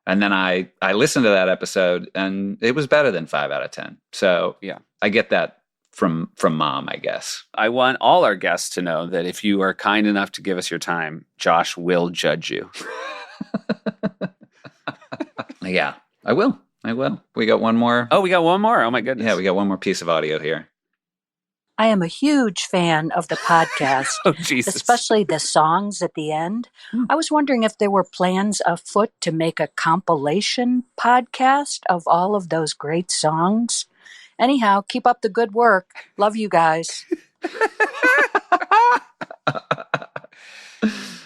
And then I listened to that episode, and it was better than 5 out of 10. So I get that from mom, I guess. I want all our guests to know that if you are kind enough to give us your time, Josh will judge you. Yeah, I will. We got one more. Oh, we got one more. Oh, my goodness. Yeah, we got one more piece of audio here. I am a huge fan of the podcast, oh, Jesus. Especially the songs at the end. I was wondering if there were plans afoot to make a compilation podcast of all of those great songs. Anyhow, keep up the good work. Love you guys.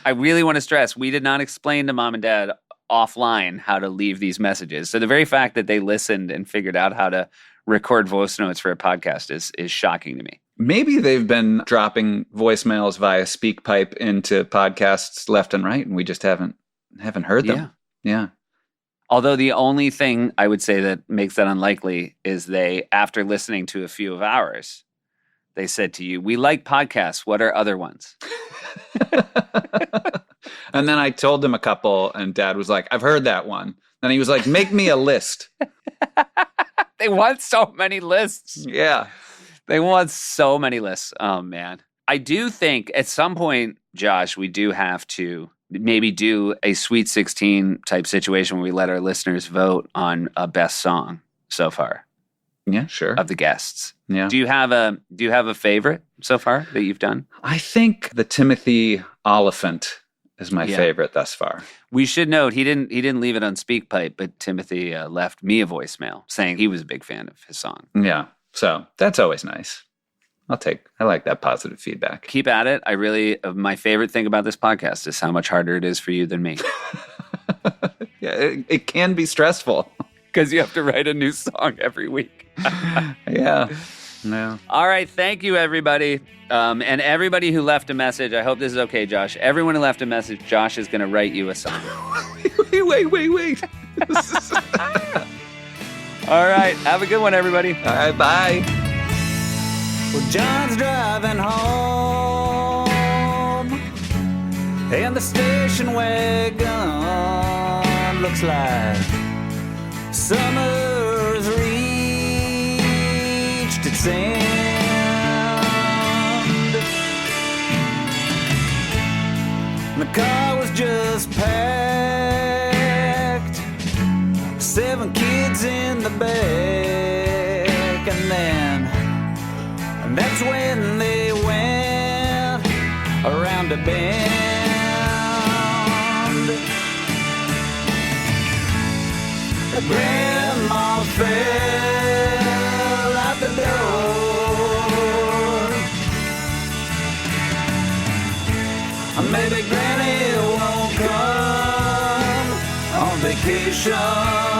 I really want to stress, we did not explain to mom and dad offline how to leave these messages. So the very fact that they listened and figured out how to record voice notes for a podcast is shocking to me. Maybe they've been dropping voicemails via SpeakPipe into podcasts left and right, and we just haven't heard them. Yeah. Although the only thing I would say that makes that unlikely is they, after listening to a few of ours, they said to you, "We like podcasts. What are other ones?" And then I told him a couple, and Dad was like, "I've heard that one." Then he was like, "Make me a list." They want so many lists. Yeah. They want so many lists. Oh, man. I do think at some point, Josh, we do have to maybe do a Sweet 16 type situation where we let our listeners vote on a best song so far. Yeah, sure. Of the guests. Yeah. Do you have a favorite so far that you've done? I think the Timothy Oliphant is my favorite thus far. We should note he didn't leave it on SpeakPipe, but Timothy left me a voicemail saying he was a big fan of his song. Yeah. So that's always nice. I like that positive feedback. Keep at it. My favorite thing about this podcast is how much harder it is for you than me. Yeah, it can be stressful. Because you have to write a new song every week. Yeah. No. All right. Thank you, everybody. And everybody who left a message. I hope this is okay, Josh. Everyone who left a message, Josh is going to write you a song. Wait. All right. Have a good one, everybody. All right. Bye. Well, John's driving home, and the station wagon looks like summer's reached its end. The car was just packed, 7 kids in the back, and that's when they went around the bend. Grandma fell out the door. Maybe Granny won't come on vacation.